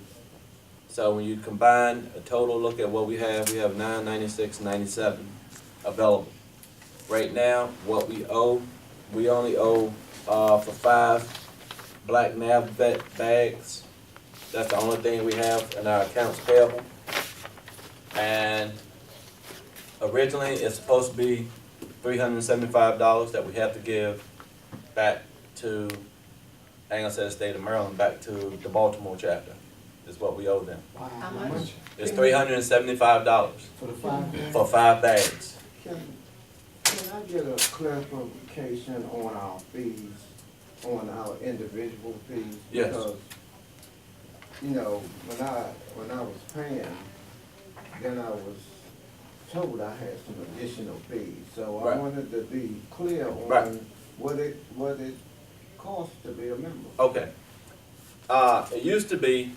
So when you combine a total look at what we have $996.97 available. Right now, what we owe, we only owe, for 5 black NABVET bags. That's the only thing we have in our accounts payable. And originally, it's supposed to be $375 that we have to give back to, I ain't gonna say the state of Maryland, back to the Baltimore chapter, is what we owe them. How How much? much? It's $375 For the 5 days? for 5 bags. Can I get a clarification on our fees, on our individual fees? Yes. Because, you know, when I was paying, then I was told I had some additional fees. So I Right. wanted to be clear Right. on what it costs to be a member. Okay. It used to be,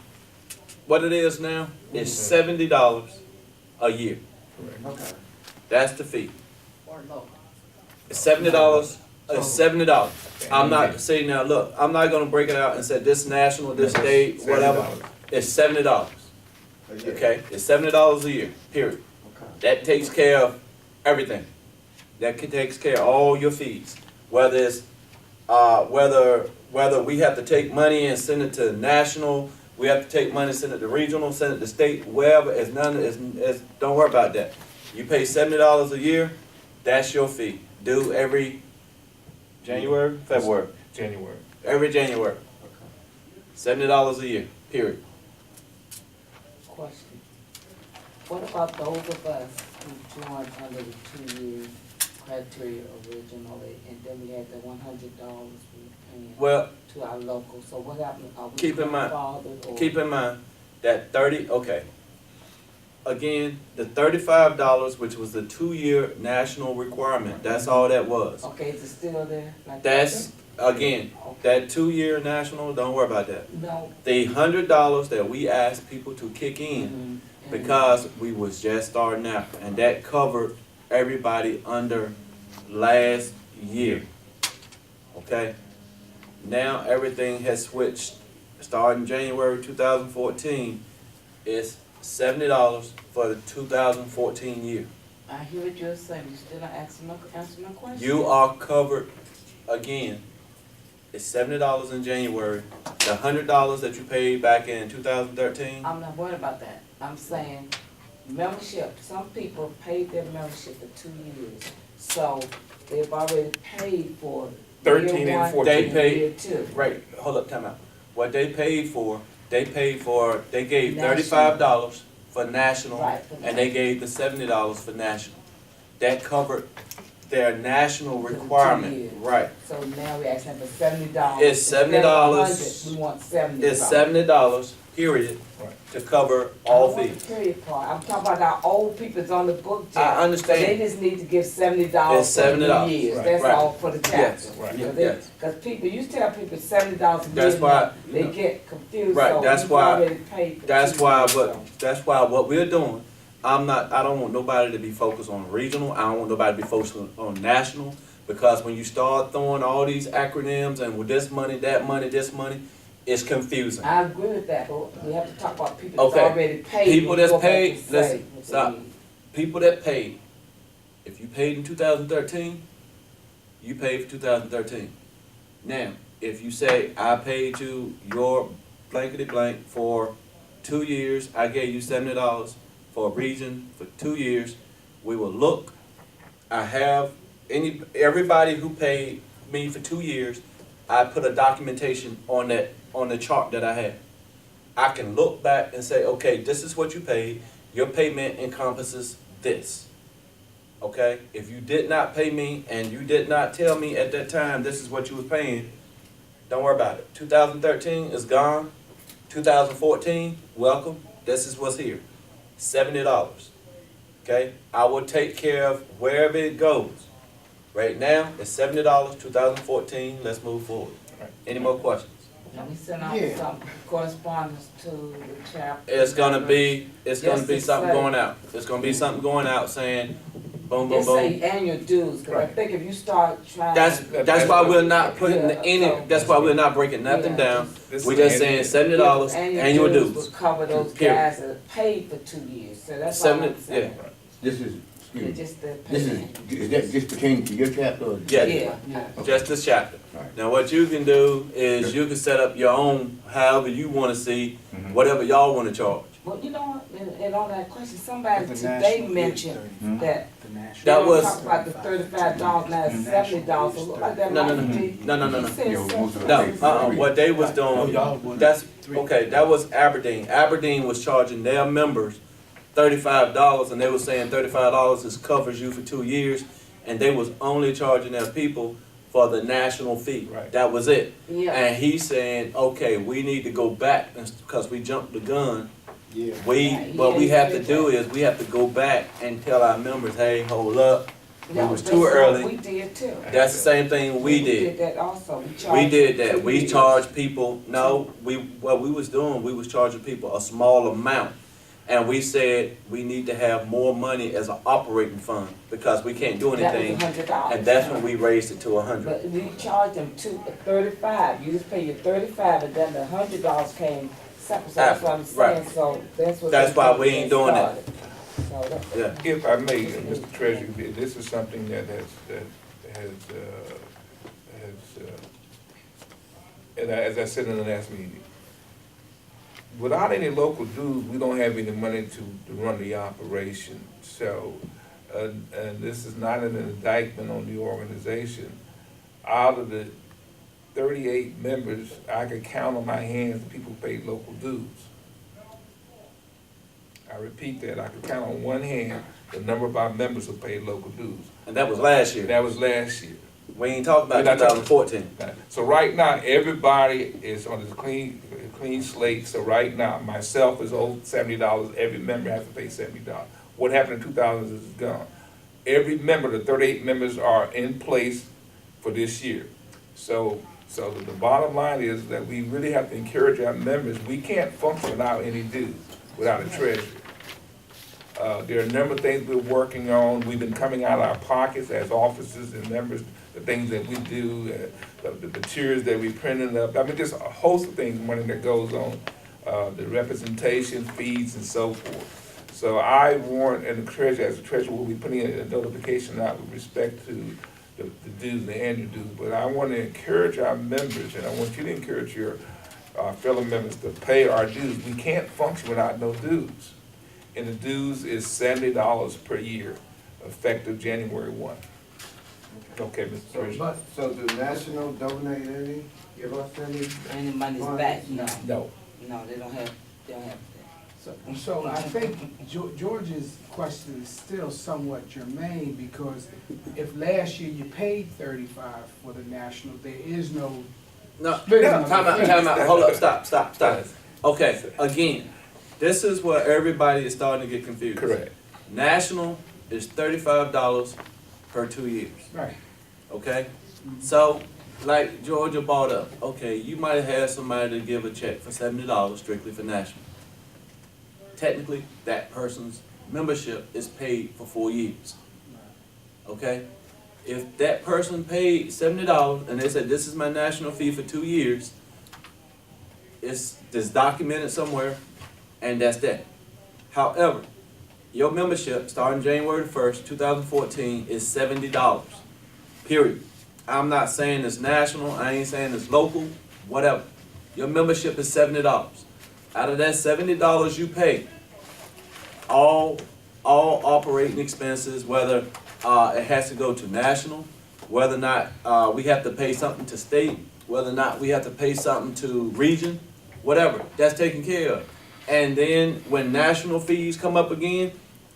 what it is now, is $70 a year. Okay. That's the fee. Or local. It's $70, it's $70. I'm not, see now, look, I'm not gonna break it out and say this national, this state, whatever. It's $70, A year. okay? It's $70 a year, period. Okay. That takes care of everything. Takes care of all your fees. Whether it's, whether we have to take money and send it to national, we have to take money, send it to regional, send it to state, wherever, don't worry about that. You pay $70 a year, that's your fee. Due every January, February, January. every January. $70 a year, period. Question. What about those of us who joined under the 2-year criteria originally, and then we had the $100 we were paying Well, to our local? So what happened? Are we Keep in mind- grandfathered or- keep in mind, that okay. Again, the $35, which was the 2-year national requirement, that's all that was. Okay, is it still there? Like That's, again, that 2-year national, don't worry about that. No. The $100 that we asked people to kick in, Mhm. because we was just starting out, and that covered everybody under last year. Okay? Now everything has switched, starting January 2014, it's $70 for the 2014 year. I hear what you're saying, you still not answering my question. You are covered, again, it's $70 in January. The $100 that you paid back in 2013, I'm not worried about that. I'm saying membership, some people paid their membership for 2 years. So they've already paid for 13 year and one, 14. They paid- year two. right, hold up, time out. What they gave National. $35 for national, Right, for and they national. gave the $70 for national. That covered their national For the 2 requirement, years. right. So now we're asking for $70. It's $70. Instead of $100, we want $70. It's $70, period, Right. to cover all I don't want fees. the period part. I'm talking about our old people's on the book, Jeff. I So they understand, just need to give $70 It's for the $70. years. Right. That's Right. all for the chapter. Right. Yes. Because people, you tell people $70 a year, That's why, they get confused. Right, So that's we've why- already paid for that's 2 why years, what, so. that's why what we're doing, I don't want nobody to be focused on regional, I don't want nobody to be focused on national, because when you start throwing all these acronyms and with this money, that money, this money, it's confusing. I agree with that, but we have to talk about people that's Okay. already paid. People when that's you go back paid, and say listen, what they stop. need. People that paid, if you paid in 2013, you paid for 2013. Now, if you say, I paid you your blankety blank for 2 years, I gave you $70 for a region for 2 years, we will look. I have everybody who paid me for 2 years, I put a documentation on the chart that I had. I can look back and say, okay, this is what you paid, your payment encompasses this. Okay, if you did not pay me and you did not tell me at that time this is what you was paying, don't worry about it. 2013 is gone. 2014, welcome. This is what's here. $70. Okay, I will take care of wherever it goes. Right now, it's $70, 2014. Let's move forward. Right. Any more questions? Can we send out Yeah. some correspondence to the chapter? It's gonna be something Yes, it's going out. It's gonna be something going out saying, boom, boom, Just say boom. annual dues, cause I Right. think if you start trying. That's why we're not putting Yeah, any, so- that's why we're not breaking nothing Yeah, down. This We're is just annual. saying $70 annual dues. Would cover those Period. guys that paid for 2 years, so that's all I'm 70, saying. yeah. This is, It's excuse me, just the this payment. is that just pertaining to your chapter or? Yeah. Yeah. Just this chapter. Alright. Now, what you can do is you can set up your own, however you wanna see, Mhm. whatever y'all wanna charge. Well, you know, and on that question, somebody But the today national is mentioned 30. that The national. That we was- talk about the $35, now it's $70, so look like that No, no, might no. be. No, no, no, He no. said Yeah, so. most of it. No, what they was doing, that's, Three. okay, that was Aberdeen. Aberdeen was charging their members $35, and they were saying $35 covers you for 2 years, and they was only charging their people for the national fee. Right. That was it. Yeah, And he's saying, okay, we need to go back, because we jumped the gun. Yeah. What we have to do is, we have to go back and tell our members, hey, hold up, yeah, was that's too what early. we did too. that's the same thing we did. that also, we charged. We did them that, 2 we years. charged people, no, what we was doing, we was charging people a small amount. And we said, we need to have more money as an operating fund, because we can't do anything. That was $100. And that's when we raised it to 100. But we charged them 35, you just pay your 35, and then the $100 came separate, so that's what I'm saying, Right. so that's what. That's why we ain't doing it. So that's. Yeah, If I may, Mr. Treasurer, this is something that and as I said in the last meeting, without any local dues, we don't have any money to run the operation. So, and this is not an indictment on the organization. Out of the 38 members, I could count on my hands the people who paid local dues. I repeat that, I could count on one hand the number of our members who paid local dues. and that was last year. That was last year. We ain't talking about We're not talking- 2014. So right now, everybody is on a clean clean slate, so right now, myself is owed $70, every member has to pay $70. What happened in 2000 is gone. Every member, the 38 members are in place for this year. So the bottom line is that we really have to encourage our members. We can't function without any dues, without a treasurer. There are a number of things we're working on. We've been coming out of our pockets as officers and members, the things that we do, the materials that we printed up. I mean, just a host of things, money that goes on, the representation, fees, and so forth. So I warrant, and the treasurer, as a treasurer, will be putting a notification out with respect to the dues, the annual dues. But I want to encourage our members, and I want you to encourage your fellow members to pay our dues. We can't function without no dues. And the dues is $70 per year, effective January 1. Okay, Mr. Treasurer. So do National donate any, give us any? Any money's back, no. No. No, they don't have that. So I think George's question is still somewhat germane, because if last year you paid 35 for the national, there is no. No, Splitting time out, hold up, stop. Okay, again, this is where everybody is starting to get confused. Correct. National is $35 per 2 years, Right. okay? So, like Georgia brought up, okay, you might have had somebody to give a check for $70 strictly for national. Technically, that person's membership is paid for 4 years, okay? If that person paid $70 and they said, this is my national fee for 2 years, it's documented somewhere, and that's that. However, your membership starting January 1st, 2014 is $70, period. I'm not saying it's national, I ain't saying it's local, whatever. Your membership is $70. Out of that $70 you pay, all operating expenses, whether it has to go to national, whether or not we have to pay something to state, whether or not we have to pay something to region, whatever, that's taken care of. And then when national fees come up again,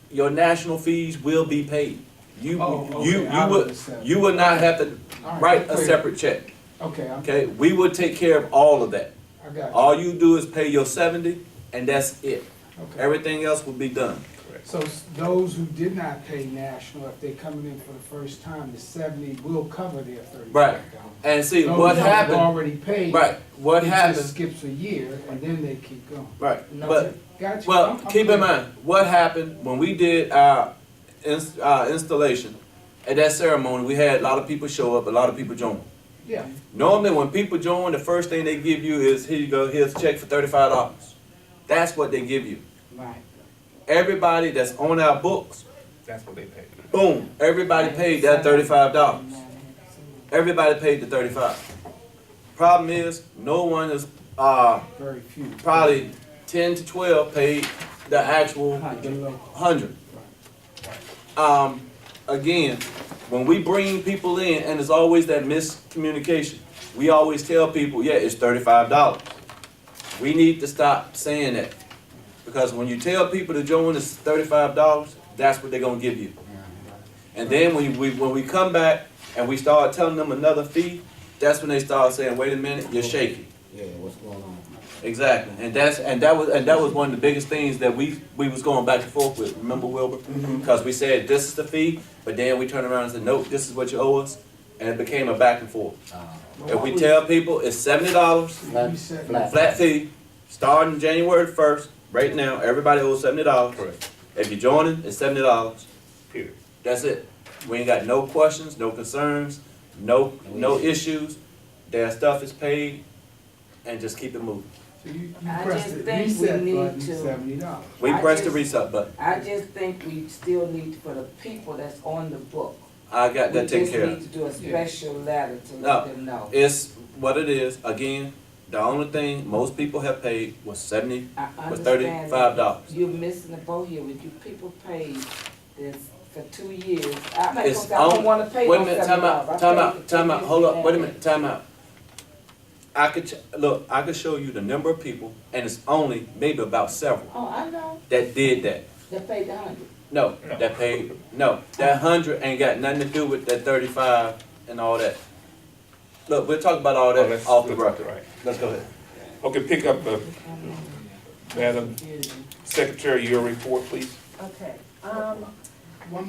your national fees will be paid. You would not have to write a separate check. Okay, we would take care of all of that. I got you. All you do is pay your 70, and that's it. Okay. Everything else will be done. So those who did not pay national, if they're coming in for the first time, the 70 will cover their 35. Right. And see, Those what who have happened, already paid. right, what it happened, just skips a year, and then they keep going. right, No, but, Got you. well, I'm keep clear. in mind, what happened when we did our installation, at that ceremony, we had a lot of people show up, a lot of people join. Yeah. Normally, when people join, the first thing they give you is, here you go, here's a check for $35. That's what they give you. Right. Everybody that's on our books, That's what they pay. boom, everybody paid that $35. Everybody paid the 35. Problem is, no one is, Very few. probably 10 to 12 paid the actual The local. 100. Again, when we bring people in, and there's always that miscommunication, we always tell people, yeah, it's $35. We need to stop saying that. Because when you tell people to join it's $35, that's what they're gonna give you. And then when we come back and we start telling them another fee, that's when they start saying, wait a minute, you're shaky. Yeah, what's going on? Exactly, and that was one of the biggest things that we was going back and forth with. Remember, Wilbur? Because we said this is the fee, but then we turned around and said, nope, this is what you owe us, and it became a back and forth. If we tell people it's $70 flat fee, starting January 1st, right now, everybody owes $70. Correct. If you're joining, it's $70. Period. That's it. We ain't got no questions, no concerns, no issues. Their stuff is paid, and just keep it moving. So you I press just the think we reset need button, to- $70. We I press the just- reset button. I just think we still need, for the people that's on the book, I got that taken care we of. just need to do a special letter to No. let them know. It's what it is. Again, the only thing most people have paid was I understand that. $35. You're missing the boat here, with you people paid this for 2 years. I'm not It's gonna say I don't wanna pay wait a no minute, $70. time I out, paid for 2 time out, years hold up, and wait a that. minute, time out. I could show you the number of people, and it's only maybe about several Oh, I know, that did that. they paid the 100. No, that paid, no, that 100 ain't got nothing to do with that 35 and all that. Look, we'll talk about all that Let's- off the let's- record. right. Let's go ahead. Okay, pick up, Madam Secretary, your report, please. Okay, One more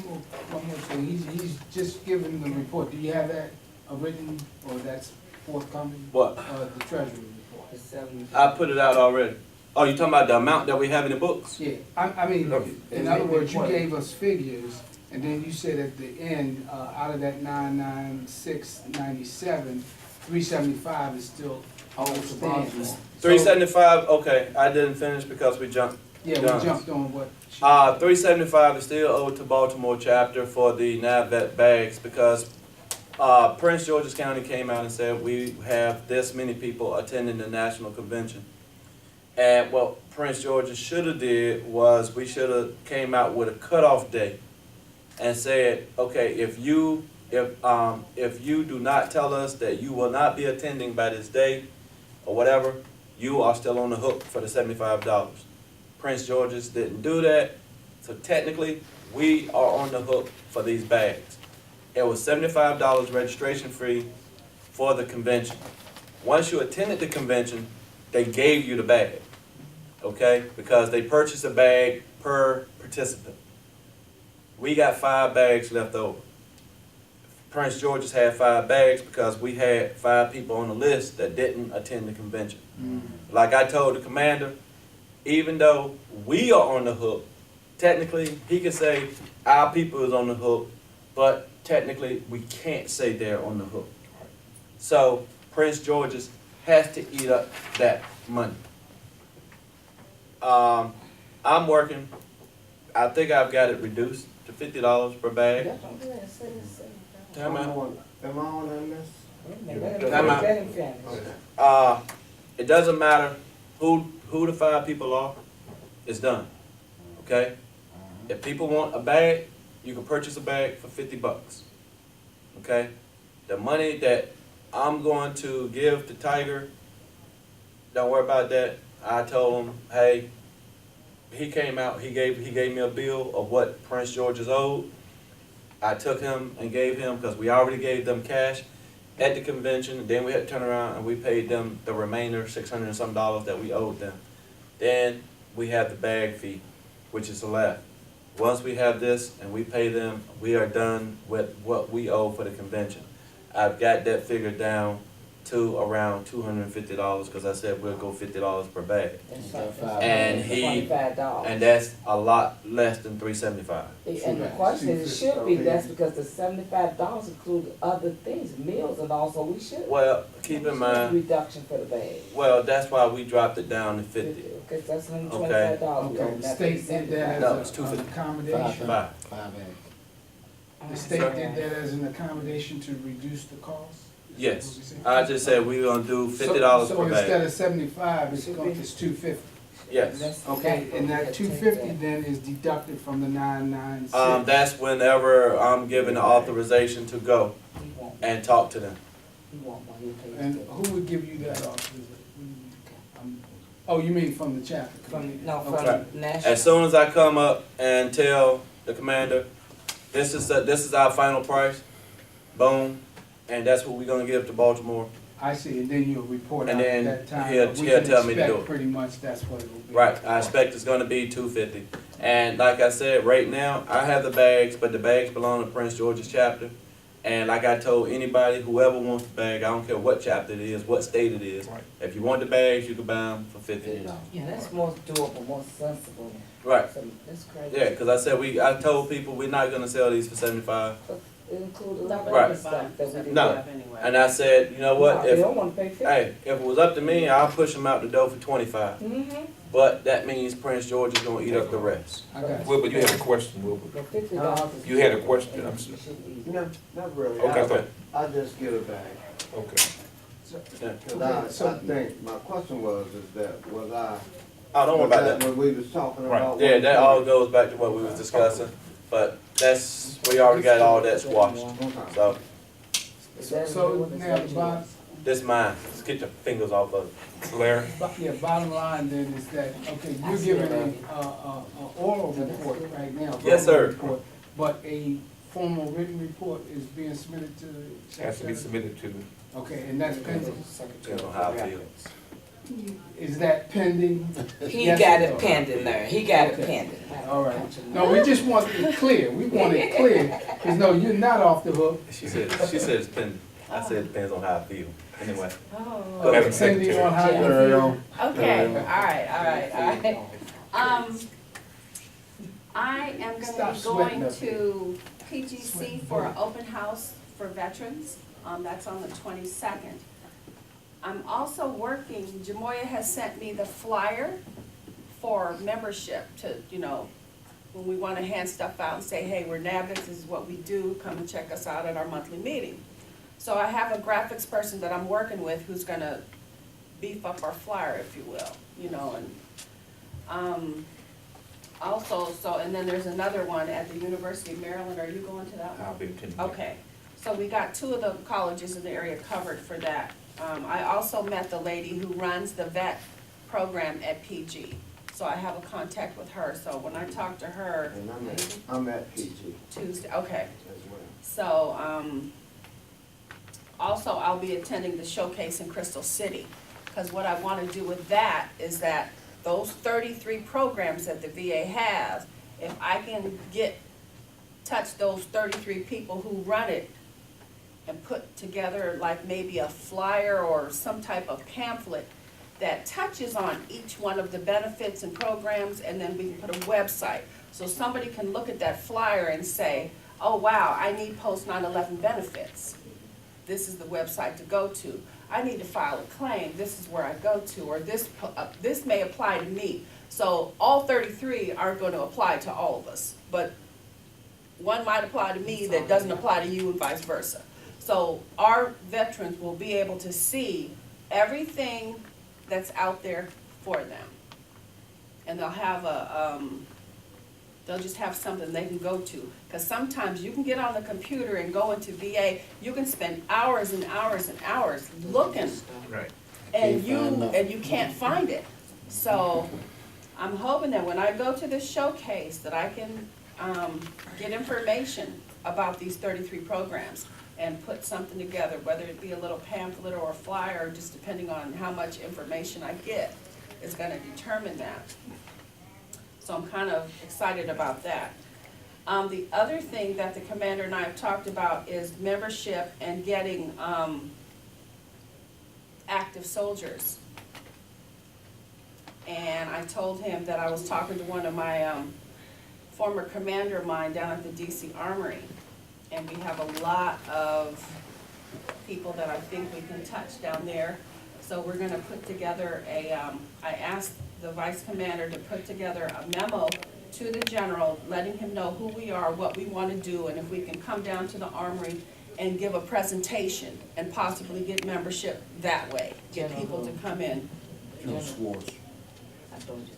thing, he's just given the report, do you have that written, or that's forthcoming? What? The treasury report. The 75. I put it out already. Oh, you talking about the amount that we have in the books? Yeah, I mean, in other words, you gave us figures, and then you said at the end, out of that 996.97, 375 is still outstanding. 375, okay, I didn't finish because we jumped. Yeah, we jumped on what. 375 is still owed to Baltimore chapter for the NABVET bags because Prince George's County came out and said we have this many people attending the national convention. And what Prince George's should have did was we should have came out with a cutoff date and said, okay, if you do not tell us that you will not be attending by this date or whatever, you are still on the hook for the $75. Prince George's didn't do that, so technically we are on the hook for these bags. It was $75 registration fee for the convention. Once you attended the convention, they gave you the bag, okay? Because they purchased a bag per participant. We got 5 bags left over. Prince George's had 5 bags because we had 5 people on the list that didn't attend the convention. Like I told the commander, even though we are on the hook, technically he can say our people is on the hook, but technically we can't say they're on the hook. So Prince George's has to eat up that money. I'm working, I think I've got it reduced to $50 per bag. That's what I'm saying, say it, say it. Time out. Am I on that list? Wait a minute, Time out. let him finish. It doesn't matter who the 5 people are, it's done, okay? If people want a bag, you can purchase a bag for $50, okay? The money that I'm going to give to Tiger, don't worry about that. I told him, hey, he came out, he gave me a bill of what Prince George is owed. I took him and gave him, because we already gave them cash at the convention, then we had to turn around and we paid them the remainder, $600 and some that we owed them. Then we have the bag fee, which is left. Once we have this and we pay them, we are done with what we owe for the convention. I've got that figured down to around $250, because I said we'll go $50 per bag. And $25. And that's a lot less than $375. And the question is, it should be less because the $75 include other things, meals and all, so we should. Well, keep in mind, Reduction for the bag. well, that's why we dropped it down to 50. Okay, that's $125. Okay, the state did that No, as it's an 250. accommodation. 5. 5 bags. The state did that as an accommodation to reduce the cost? Yes, I just said we gonna do $50 So per instead bag. of 75, it's $250. Yes. Okay, and that 250 then is deducted from the 996. That's whenever I'm given the authorization to go and talk to them. And who would give you that authorization? Oh, you mean from the chapter? From Okay. national. As soon as I come up and tell the commander, this is our final price, boom, and that's what we're gonna give to Baltimore. I see, and then you'll report And out at then that time. he'll but we tell can me to do expect it. Pretty much that's what it'll be. Right, I expect it's gonna be $250. And like I said, right now, I have the bags, but the bags belong to Prince George's chapter. And like I told anybody, whoever wants the bag, I don't care what chapter it is, what state it is. Right. If you want the bags, you can buy them for $50. Yeah, that's more doable, more sensible. Right, So that's crazy. yeah, cause I said I told people we're not gonna sell these for $75. It includes a lot of Right. other stuff that we didn't No. have anyway. And I said, you know what, No, they if, don't wanna pay 50. hey, if it was up to me, I'll push them out the door for 25. Mm-hmm. But that means Prince George is gonna eat up the rest. I got you. Wilbur, you had a question, Wilbur. But $50 is. You had a question, I'm You sorry. should eat. No, not really. Okay. I just get a bag. Okay. Yeah. Cause I think, my question was, is that, was I, Oh, don't worry was about that that. when we was talking Right. about? Yeah, that all goes back to what we was discussing, but we already got all that squashed, Okay. so, Is that So what now, it's Bob, this mine, just get your fingers off of it. Larry? yeah, bottom line then is that, okay, you're giving a oral report right now. Yes, verbal sir. report, but a formal written report is being submitted to the Has to be secretary? submitted to the, Okay, and that's pending? Depends on how I feel. Is that pending? He Yes got or it no? pending there, he got it Okay. pending. All right. No, we just want it clear. We want it clear. Because no, you're not off the hook. She said it's pending. I said it depends on how I feel. Anyway. Oh, Madam Depending Secretary. on how you feel. okay, all right. I am Stop gonna be sweating going up here. to PGC for an open house for veterans. That's on the 22nd. I'm also working, Jamoya has sent me the flyer for membership to, you know, when we wanna hand stuff out and say, hey, we're NABVETS, this is what we do, come and check us out at our monthly meeting. So I have a graphics person that I'm working with who's gonna beef up our flyer, if you will, you know, and, also, and then there's another one at the University of Maryland. Are you going to that one? I'll be attending. Okay, so we got 2 of the colleges in the area covered for that. I also met the lady who runs the vet program at PG, so I have a contact with her, so when I talk to her And I'm at PG Tuesday, okay. as well. So, also I'll be attending the showcase in Crystal City, because what I want to do with that is that those 33 programs that the VA has, if I can touch those 33 people who run it and put together like maybe a flyer or some type of pamphlet that touches on each one of the benefits and programs, and then we can put a website. So somebody can look at that flyer and say, oh wow, I need post 9/11 benefits. This is the website to go to. I need to file a claim, this is where I go to, or this may apply to me. So all 33 aren't going to apply to all of us, but one might apply to me that doesn't apply to you and vice versa. So our veterans will be able to see everything that's out there for them. And they'll have they'll just have something they can go to. Because sometimes you can get on the computer and go into VA, you can spend hours and hours and hours looking, Right. and Can't find nothing. you can't find it. So I'm hoping that when I go to this showcase that I can get information about these 33 programs and put something together, whether it be a little pamphlet or a flyer, just depending on how much information I get, is gonna determine that. So I'm kind of excited about that. The other thing that the commander and I have talked about is membership and getting active soldiers. And I told him that I was talking to one of my former commander of mine down at the DC Armory. And we have a lot of people that I think we can touch down there. So we're gonna put together I asked the vice commander to put together a memo to the general, letting him know who we are, what we wanna do, and if we can come down to the Armory and give a presentation and possibly get membership that way, get people to come in. General Swartz, I told you,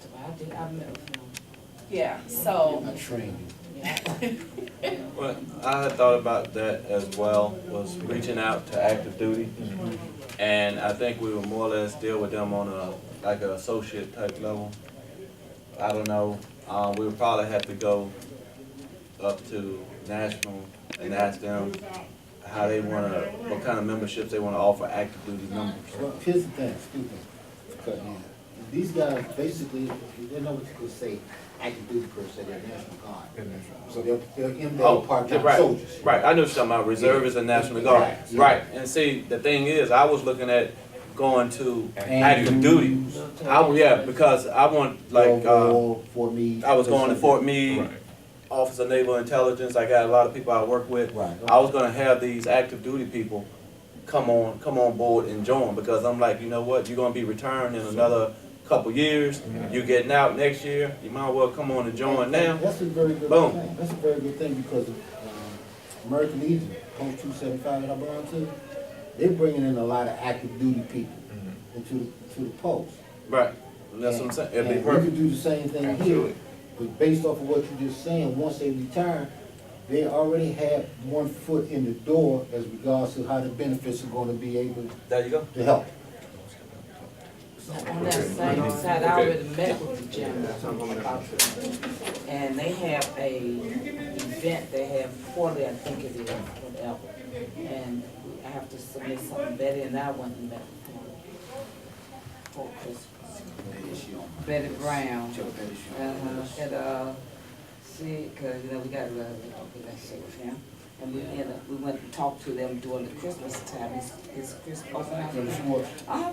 I met with him. Yeah, so, I trained you. Well, I had thought about that as well, was reaching out to active duty. And I think we would more or less deal with them on like an associate type level. I don't know, we would probably have to go up to national and ask them how they wanna, what kind of memberships they wanna offer active duty members. Well, here's the thing, excuse me, for cutting in. These guys, basically, they know what you could say, active duty per se, they're National Guard. So they're embedded part-time right, soldiers. right, I know what you're talking about, reservists and National Guard, Yeah. right, and see, the thing is, I was looking at going to active duty. Yeah, because I want, like, Fort Meade. I was going to Fort Meade, Right. Office of Naval Intelligence, I got a lot of people I work with. Right. I was gonna have these active duty people come on board and join, because I'm like, you know what, you're gonna be returned in another couple years, you're getting out next year, you might as well come on and join now. That's a very good Boom. thing. That's a very good thing because American Legion, Post 275 that I belong to, they're bringing in a lot of active duty people into the post. Right, and that's what I'm saying, it'd be And we perfect. could do the same thing here, Absolutely. but based off of what you're just saying, once they retire, they already have one foot in the door as regards to how the benefits are gonna be able There you go. to help. On that same side, I already met with the general about it. And they have a event, they have quarterly, I think it is, whatever. And I have to submit something better, and I went and met with before Christmas. Betty, she on my- Betty Brown. Joe Betty, she on my list. See, cause you know, we got a relationship with him. And we went and talked to them during the Christmas time, his Christmas open house. She worked- Uh-huh.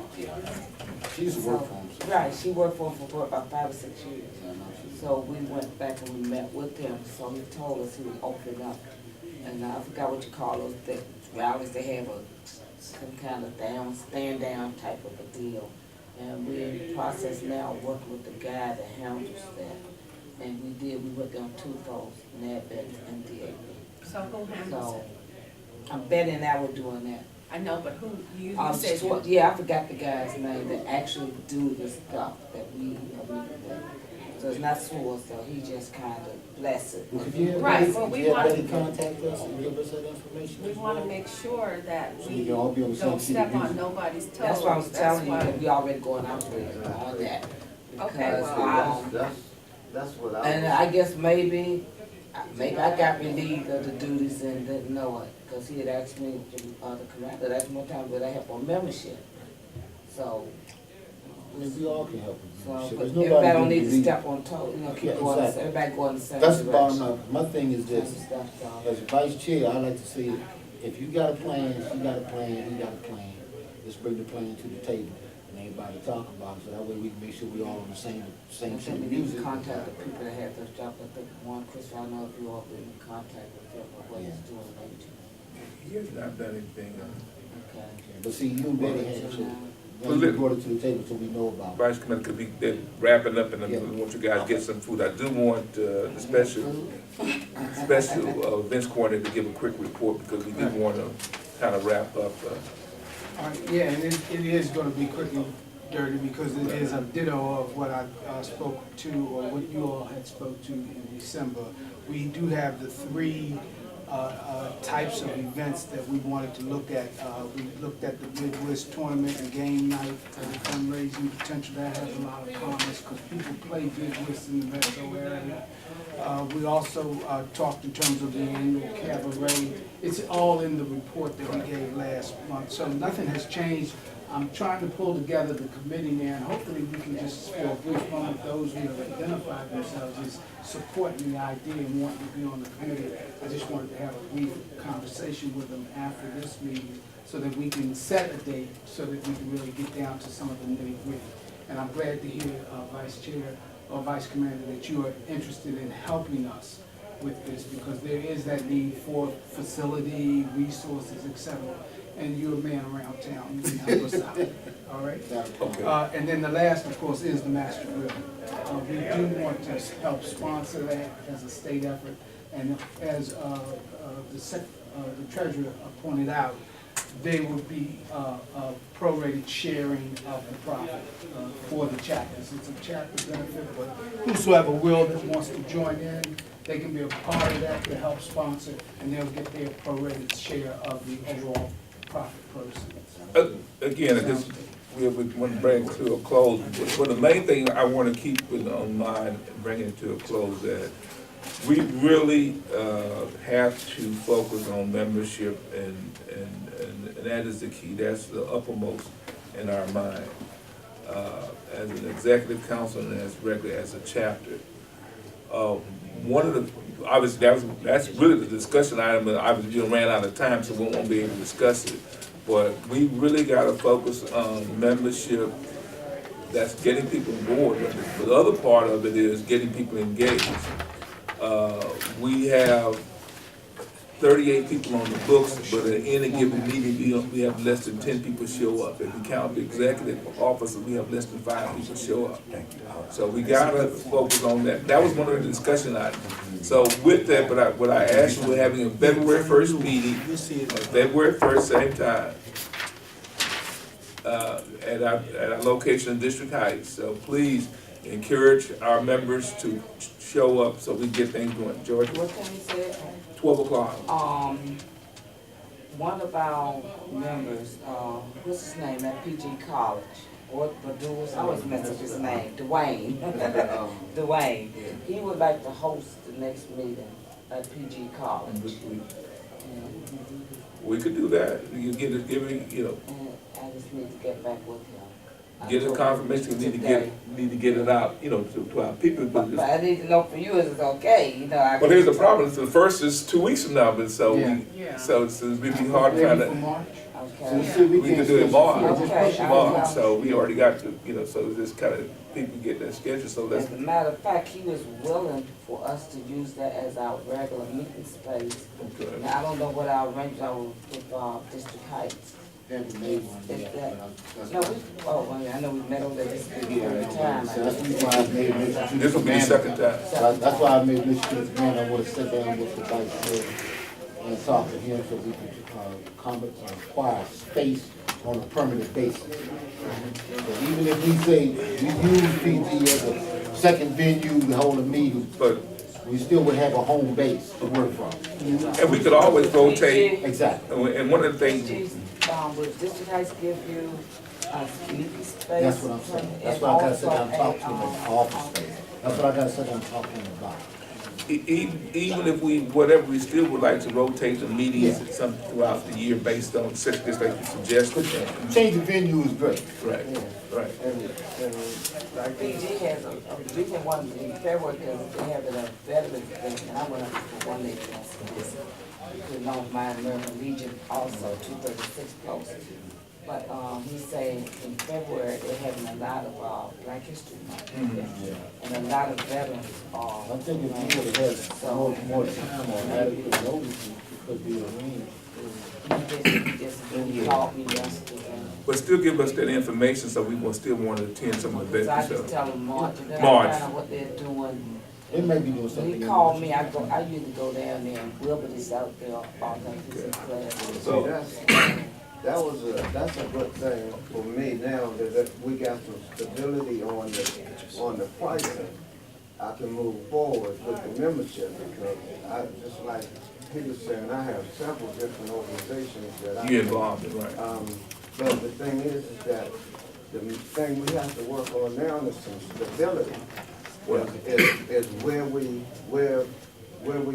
She used to work for him. so- Right, she worked for him for about 5 or 6 years. Yeah, I know she- So we went back and we met with him, so he told us he was opening up. And I forgot what you call those things, rallies, they have some kind of stand down type of a deal. And we're in the process now of working with the guy that handles that. And we went down 2 votes, NABVETS Mtg. So who handles So, it? I'm betting I was doing that. I know, but who, you said you. Yeah, I forgot the guy's name that actually do the stuff that we so it's not Sewell, so he just kind of bless it. Well, could you have Right, Betty- but could we you have want- Betty contact us and give us that information? We as wanna well? make sure that So we we can all be on the same don't sheet step of on music. nobody's toes. That's why I was telling you why- that we already going out there on that. Okay, Because, well, That's what I and was. I guess maybe I got relieved of the duties and didn't know it, because he had asked me, the commander, that's one time, would I help on membership? So, We all can help with so, membership. but There's nobody everybody don't who need to believes- step on toe, you know, keep Yeah, going, exactly. everybody going the same That's the bottom direction. line. My thing is Type of this, stuff, so. as vice chair, I like to see, if you got a plan, she got a plan, he got a plan, let's bring the plan to the table and everybody talk about it, so that way we can make sure we all on the same I sheet think of we need to music. contact the people that have those jobs, I think one, Chris, I don't know if you all been in contact with him or what he's doing lately. He has not done anything. Okay. But see, you and Betty had, so, Well, you let- brought it to the table so we know about it. Vice Commander, could be they're wrapping up, and I Yeah. want you guys to get some food. I do want the special events coordinator to give a quick report, because we do want to kind of wrap up. All right, yeah, and it is gonna be quick and dirty, because it is a ditto of what I spoke to, or what you all had spoke to in December. We do have the 3 types of events that we wanted to look at. We looked at the Midwest Tournament and Game Night as a fundraising potential. That has a lot of promise, because people play Midwest in the metro area. We also talked in terms of the annual cabaret. It's all in the report that we gave last month, so nothing has changed. I'm trying to pull together the committee now, and hopefully we can just, for a brief moment, those who have identified themselves as supporting the idea and wanting to be on the committee. I just wanted to have a brief conversation with them after this meeting, so that we can set a date, so that we can really get down to some of the nitty-gritty. And I'm glad to hear, Vice Chair or Vice Commander, that you are interested in helping us with this, because there is that need for facility, resources, et cetera. And you're a man around town, you can help us out, all right? Okay. And then the last, of course, is the master grill. We do want to help sponsor that as a state effort, and as the treasurer pointed out, they would be a prorated sharing of the profit for the chapters. It's a chapter benefit, but whosoever will that wants to join in, they can be a part of that to help sponsor, and they'll get their prorated share of the overall profit proceeds. Again, I guess we want to bring it to a close, but the main thing I want to keep on mind and bring it to a close, that we really have to focus on membership, and that is the key. That's the uppermost in our mind. As an executive council and as regular as a chapter. One of the, obviously, that's really the discussion item, and obviously you ran out of time, so we won't be able to discuss it. But we really gotta focus on membership, that's getting people on board. But the other part of it is getting people engaged. We have 38 people on the books, but at any given meeting, we have less than 10 people show up. If we count the executive officer, we have less than 5 people show up. So we gotta focus on that. That was one of the discussion items. So with that, what I asked you, we're having a February 1st meeting, on February 1st, same time, at our location in District Heights. So please encourage our members to show up so we can get things going. George, What time you said? 12 o'clock. One of our members, what's his name, at PG College, or I always mess up his name, Dwayne. Dwayne, he would like to host the next meeting at PG College. We could do that. You give me, And I just need to get back with him. get a confirmation, we need to get it out, you know, to our people. But I need to know for you is it's okay, you know. Well, here's the problem, the first is 2 weeks from now, but so Yeah. Yeah. so it's really hard trying Maybe for to, March. So Okay. see, we we can can do it tomorrow, Okay. tomorrow, so we already got to, you know, so it's just kind of, people get their schedule, so that's, As a matter of fact, he was willing for us to use that as our regular meeting space. okay. Now, I don't know what our arrangement are with, District Heights. Haven't made one Is yet, that- but No, we, oh, well, I know we met over there this week all the time. so that's the reason why I made mention to the This will be the second commander. time. That's why I made mention to the commander, I wanna sit down with the vice chair and talk to him so we can, acquire space on a permanent basis. So even if we say we use PG as a second venue to hold a meeting, But, we still would have a home base to work from. and we could always rotate, Exactly. and one of the things, Would District Heights give you a meeting space? That's what I'm saying. That's why I gotta sit down and talk to him in the office space. That's what I gotta sit down and talk to him about. even if we, whatever, we still would like to rotate the meetings Yeah. some throughout the year based on such, just like you suggested. Change the venue is great. Right, right. And like PG has a different one in February because they have it a veterans thing, and I went up to one day for this. To North Mine American Legion also, 236 posts. But, he's saying in February, they're having a lot of, Black History Month. And a lot of veterans are. I think if you would have had more time on that, it could be arranged. He called me yesterday. But still give us that information so we will still want to attend some of the So I events. just tell them March, and then March. I find out what they're doing. They may be doing When something. he in called March. me, I usually go down there and Wilbur is out there, all things classes. So that's a good thing for me now that we got some stability on the pricing. I can move forward with the membership because I, just like he was saying, I have several different organizations that I. You involved in, right? But the thing is that the thing we have to work on now is some stability. Is where we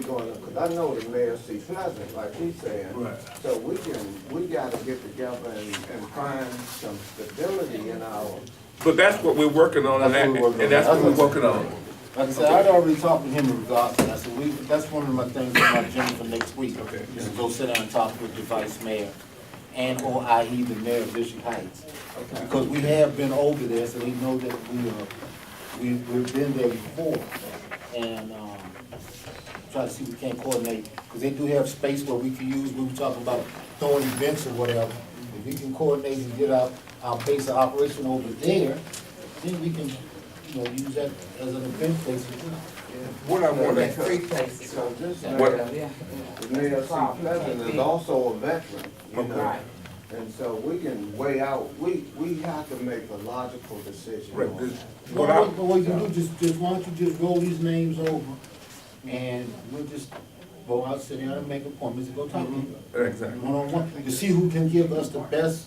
going, because I know the mayor see Pleasant, like he's saying. Right. So we gotta get together and find some stability in our, But that's what we're working on, and that's what we're working on. Like I said, I'd already talked to him in regards to that, so that's one of my things on my agenda for next week. Okay. Is to go sit down and talk with the vice mayor and or i.e. the mayor of District Heights. Because we have been over there, so they know that we've been there before. And, try to see if we can't coordinate, because they do have space where we can use, we were talking about throwing events or whatever. If we can coordinate and get our base of operation over there, then we can, use that as an event place as well. What I want Like to, three places. so this, What- the mayor see Pleasant is also a veteran, you know. Right. And so we can weigh out, we have to make a logical decision right, on this, that. what I, What you do, just why don't you just roll these names over, and we'll just go out, sit down and make appointments and go talk to them. exactly. One-on-one, to see who can give us the best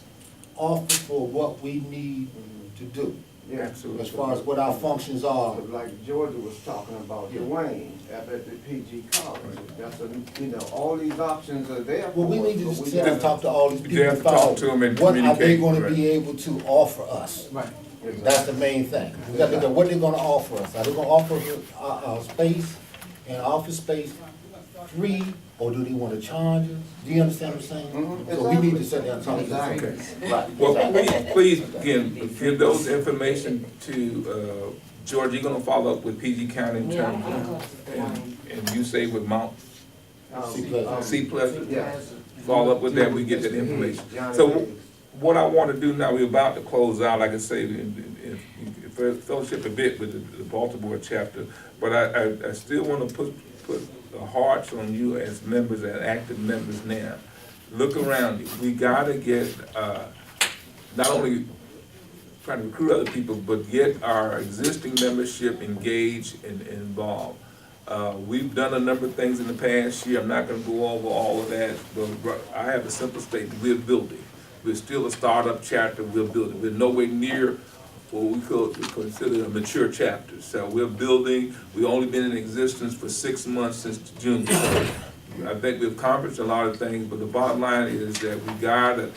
offer for what we need to do, Yeah. Absolutely. as far as what our functions are. But like Georgia was talking about, Dwayne, at the PG College, that's all these options are there for Well, we us, need to but just we sit down and gotta- talk to all these You people have and to talk find to them and out what are they communicate, gonna right. be able to offer us. Right. That's the main thing. We gotta look at what they're gonna offer us. Are they gonna offer us our space and office space free, or do they wanna charge us? Do you understand what I'm saying? Mhm. So we need to sit down and talk to Exactly. them. Right. Well, exactly. please, again, give those information to, George, you're gonna follow up with PG County in Yeah, terms I'm of, gonna talk to Dwayne. and you say with Mount C. Pleasant, Yeah. follow up with that, we get that information. Johnny So Higgs. what I wanna do now, we're about to close out, like I say, fellowship a bit with the Baltimore chapter, but I still wanna put the hearts on you as members and active members now. Look around you, we gotta get, not only trying to recruit other people, but get our existing membership engaged and involved. We've done a number of things in the past year, I'm not gonna go over all of that, but I have a simple statement, we're building. We're still a startup chapter, we're building, we're nowhere near what we could consider a mature chapter. So we're building, we've only been in existence for 6 months since June. So I think we've accomplished a lot of things, but the bottom line is that we gotta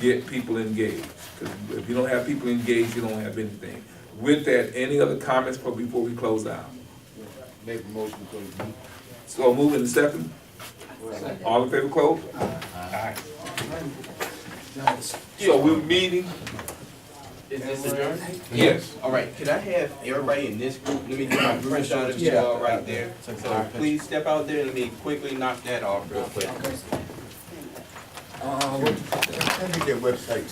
get people engaged. Because if you don't have people engaged, you don't have anything. With that, any other comments before we close out? Make a motion to adjourn. So moving to second. All in favor, close? Aye. So we're meeting. Is this adjourned? Yes. All right, could I have everybody in this group, let me get my screenshot of you all right there. So please step out there and let me quickly knock that off real quick. Send me their website,